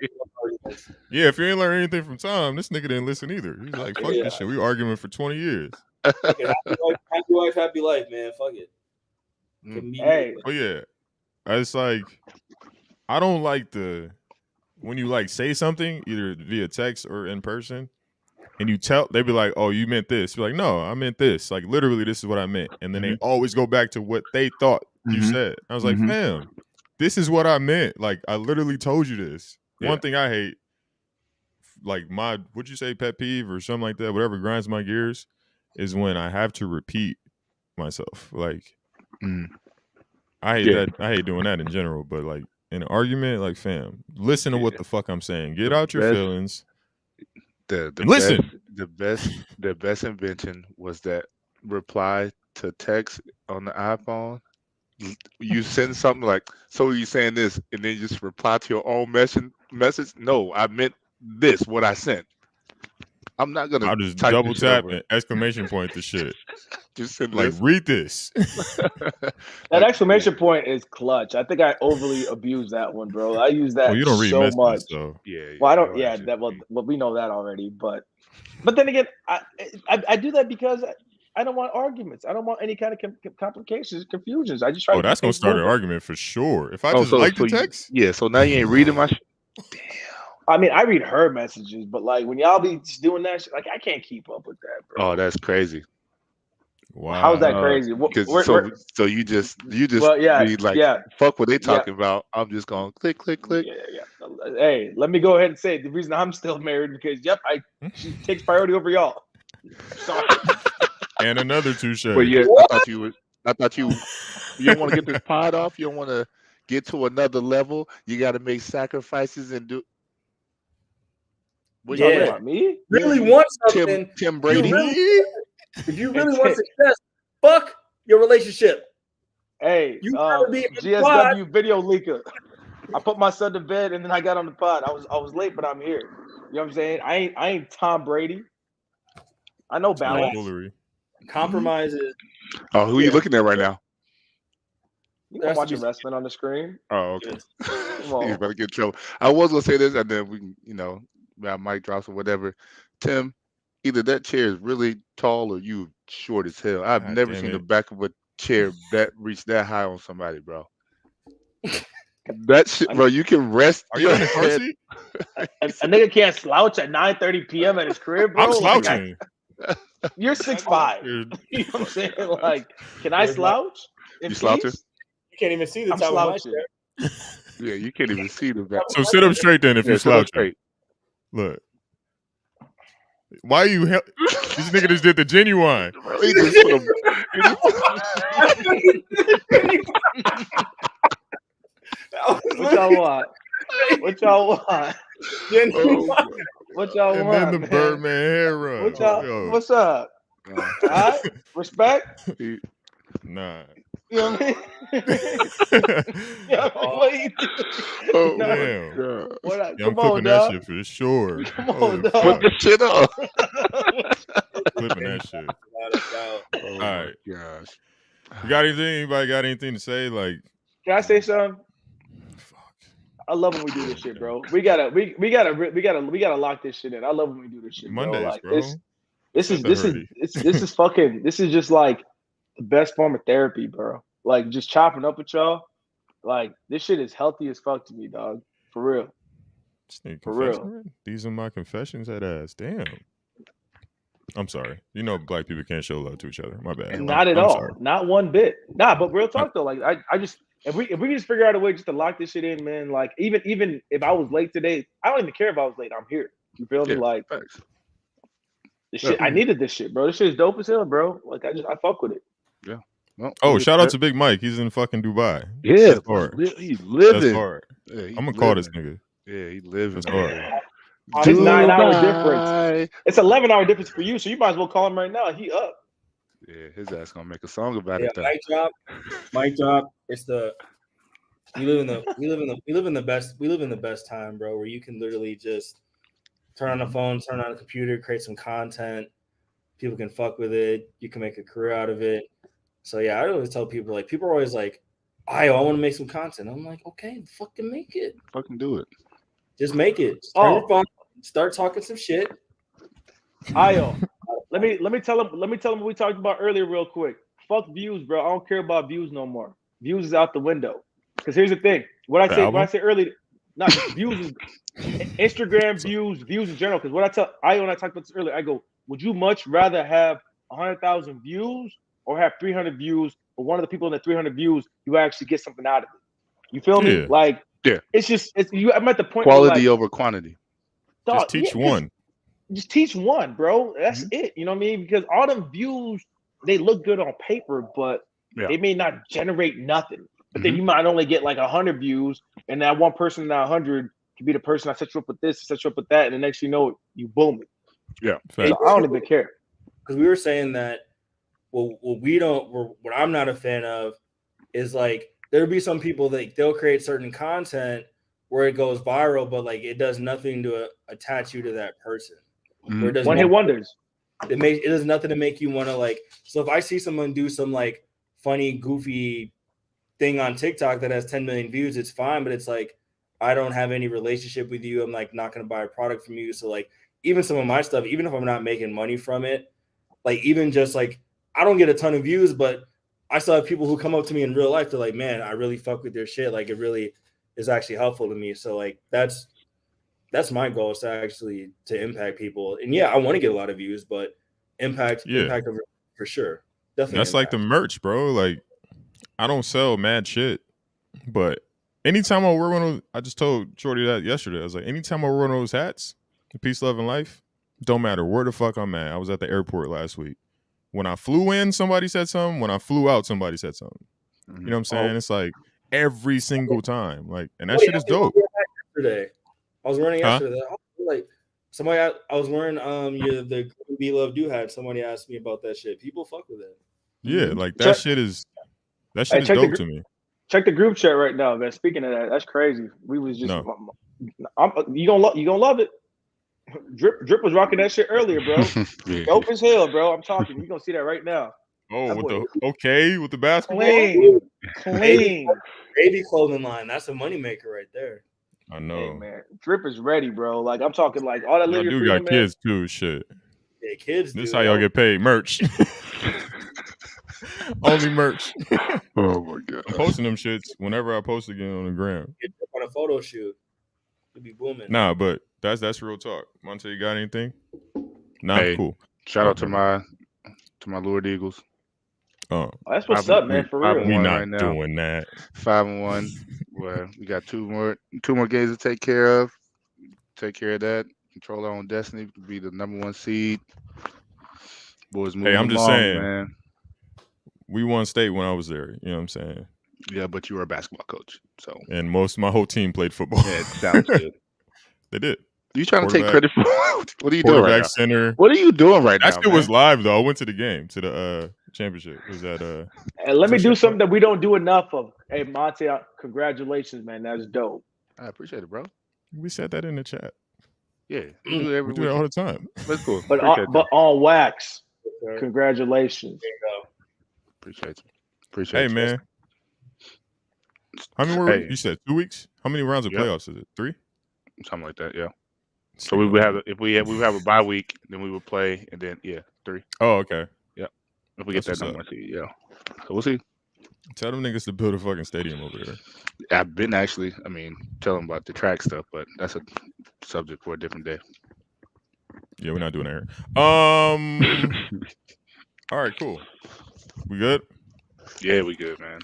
Yeah, if you ain't learned anything from Tom, this nigga didn't listen either. He's like, fuck this shit. We arguing for 20 years. Okay, happy wife, happy life, man. Fuck it. Hey. Oh yeah. It's I don't like when you say something either via text or in person, and they be like, oh, you meant this. You're like, no, I meant this. Literally, this is what I meant. And then they always go back to what they thought you said. I was like, fam, this is what I meant. I literally told you this. Yeah. One thing I hate, what'd you say, pet peeve or something like that, whatever grinds my gears, is when I have to repeat myself. I hate that. I hate doing that in general, but in an argument, fam, listen to what the fuck I'm saying. Get out your feelings. Listen. The best invention was that reply to text on the iPhone. You send something so you saying this, and then you just reply to your own message. No, I meant this. What I sent. I'm not gonna. I'll just double tap and exclamation point the shit. Just send read this. That exclamation point is clutch. I think I overly abuse that one, bro. I use that you don't read so messages, much. So. Yeah. Well, I don't. Yeah, well, we know that already. But then again, I do that because I don't want arguments. I don't want any kind of complications, confusions. I just try. That's gonna start an argument for sure. If I just so like the text. So now you ain't reading my. I mean, I read her messages, but like when y'all be just doing that shit, like I can't keep up with that, bro. Oh, that's crazy. Wow. How's that crazy? So you just well, yeah, be like, yeah, fuck what they yeah. talking about. I'm just gonna click. Yeah. Hey, let me go ahead and say it. The reason I'm still married because she takes priority over y'all. Sorry. And another touche. But yeah, I thought you don't want to get this pod off. You don't want to get to another level. You got to make sacrifices and do. What you talking about? Me? Really want something. Tim Brady. If you really want success, fuck your relationship. Hey, you gotta be GSW video leaker. I put my son to bed and then I got on the pod. I was late, but I'm here. You know what I'm saying? I ain't Tom Brady. I know balance. Compromises. Oh, who are you looking at right now? You know, watching wrestling on the screen. Oh, okay. He's about to get in trouble. I was gonna say this, and then we can, mic drops or whatever. Tim, either that chair is really tall or you short as hell. I've never seen the back of a chair that reach that high on somebody, bro. That shit, bro. You can rest. Are you in the car seat? A nigga can't slouch at 9:30 p.m. at his crib, bro. I'm slouching. You're 6'5". You know what I'm saying? Like, can I slouch? You slouching? You can't even see the top of my chair. Yeah, you can't even see the back. So sit up straight then if you're slouching. Look. Why you this nigga just did the genuine. He just put What y'all want? What y'all want? What y'all and want? And then the Birdman hair run. What's up? All right? Respect? Nah. You know what I mean? Damn. I'm clipping that shit for sure. Come on, dog. Put the shit up. Clipping that shit. All right. Gosh. You got anything? Anybody got anything to say? Like, can I say something? I love when we do this shit, bro. We gotta lock this shit in. I love when we do this shit, bro. Mondays, like, bro. This is just like the best form of therapy, bro. Like just chopping up with y'all. Like this shit is healthy as fuck to me, dog. For real. For real. These are my confessions, that ass. Damn. I'm sorry. Black people can't show love to each other. My bad. Not at all. Sorry. Not one bit. Nah, but real talk though. Like I just if we can just figure out a way just to lock this shit in, man. Like even if I was late today, I don't even care if I was late. I'm here. You feel me? Like this shit. I needed this shit, bro. This shit is dope as hell, bro. Like I fuck with it. Yeah. Well, shout out to Big Mike. He's in fucking Dubai. Yeah, he's living. That's hard. Yeah, I'm gonna call this nigga. Yeah, he living. That's hard. It's 9-hour difference. It's 11-hour difference for you, so you might as well call him right now. He up. Yeah, his ass gonna make a song about it. Mic drop. It's we live in the best time, bro, where you can literally just turn on the phone, turn on the computer, create some content. People can fuck with it. You can make a career out of it. So yeah, I always tell people, like, people are always like, I want to make some content. I'm like, okay, fucking make it. Fucking do it. Just make it. Turn your phone, start talking some shit. Let me tell him what we talked about earlier real quick. Fuck views, bro. I don't care about views no more. Views is out the window. Because here's the thing. What I say earlier, not views is Instagram views in general. Because what I tell when I talked about this earlier, I go, would you much rather have 100,000 views or have 300 views, but one of the people in the 300 views, you actually get something out of it? You feel me? Like, I'm at the point quality over quantity. Dog, just teach one. Just teach one, bro. That's it. You know what I mean? Because all them views, they look good on paper, but they may not generate nothing. But then you might only get like 100 views, and that one person in that 100 could be the person I set you up with this, set you up with that, and the next you know, you boom it. Yeah. So I don't even care. Because we were saying that, what I'm not a fan of is like there'll be some people that they'll create certain content where it goes viral, but like it does nothing to attach you to that person. One hit wonders. It does nothing to make you want to like. So if I see someone do some like funny, goofy thing on TikTok that has 10 million views, it's fine. But it's like I don't have any relationship with you. I'm like not gonna buy a product from you. So like even some of my stuff, even if I'm not making money from it, like even just like I don't get a ton of views, but I still have people who come up to me in real life. They're like, man, I really fuck with their shit. Like it really is actually helpful to me. So like that's that's my goal, is to actually to impact people. And yeah, I want to get a lot of views, but impact over, for sure. Definitely. That's like the merch, bro. Like, I don't sell mad shit, but anytime I wear one of those, I just told Shorty that yesterday. I was like, anytime I wear one of those hats, the Peace, Love, and Life, don't matter where the fuck I'm at. I was at the airport last week. When I flew in, somebody said something. When I flew out, somebody said something. You know what I'm saying? It's like every single time. Like, and that shit is dope. Yesterday, I was wearing yesterday. Like somebody, I was wearing the Be Love Do hat. Somebody asked me about that shit. People fuck with it. Yeah, like that shit is dope to me. Check the group chat right now, man. Speaking of that, that's crazy. We was just you gonna love it. Drip was rocking that shit earlier, bro. Dope as hell, bro. I'm talking. You gonna see that right now. Oh, with the basketball, clean baby clothing line. That's a moneymaker right there. I know, hey, man. Drip is ready, bro. Like I'm talking, like all that. Y'all do got kids too, shit. Yeah, kids. This is how y'all get paid. Merch. Only merch. Oh my god! I'm posting them shits whenever I post again on the gram. Get on a photo shoot. It'd be booming. Nah, but that's real talk. Monte, you got anything? Nah, hey, cool. Shout out to my Lord Eagles. Oh, that's what's up, man. For real, we not right doing that. 5-1. Well, we got two more games to take care of. Take care of that. Control our own destiny. We could be the number 1 seed. Boys moving I'm just along, saying, man. We won state when I was there. You know what I'm saying? Yeah, but you were a basketball coach, so. And my whole team played football. Yeah, it sounds good. They did. You trying to take credit for what are you doing right now? Center. What are you doing right now? That shit was live though. I went to the game, to the championship. It was at And let me do something that we don't do enough of. Hey, Monte, congratulations, man. That's dope. I appreciate it, bro. We said that in the chat. Yeah, we do that all the time. That's cool. But on wax, congratulations. There you go. Appreciate you. Hey, man. How many more? You said 2 weeks? How many rounds of playoffs is it? 3? Something like that, yeah. So we would have if we have a bye week, then we would play, and then 3. Oh, okay. Yeah. If we get that number, yeah. So we'll see. Tell them niggas to build a fucking stadium over there. I've been actually, tell them about the track stuff, but that's a subject for a different day. Yeah, we're not doing that here. All right, cool. We good? Yeah, we good, man.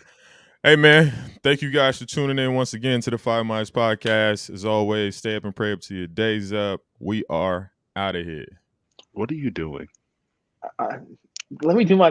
Hey, man, thank you guys for tuning in once again to the 5 Miles Podcast. As always, stay up and pray up to your days up. We are out of here. What are you doing? Let me do my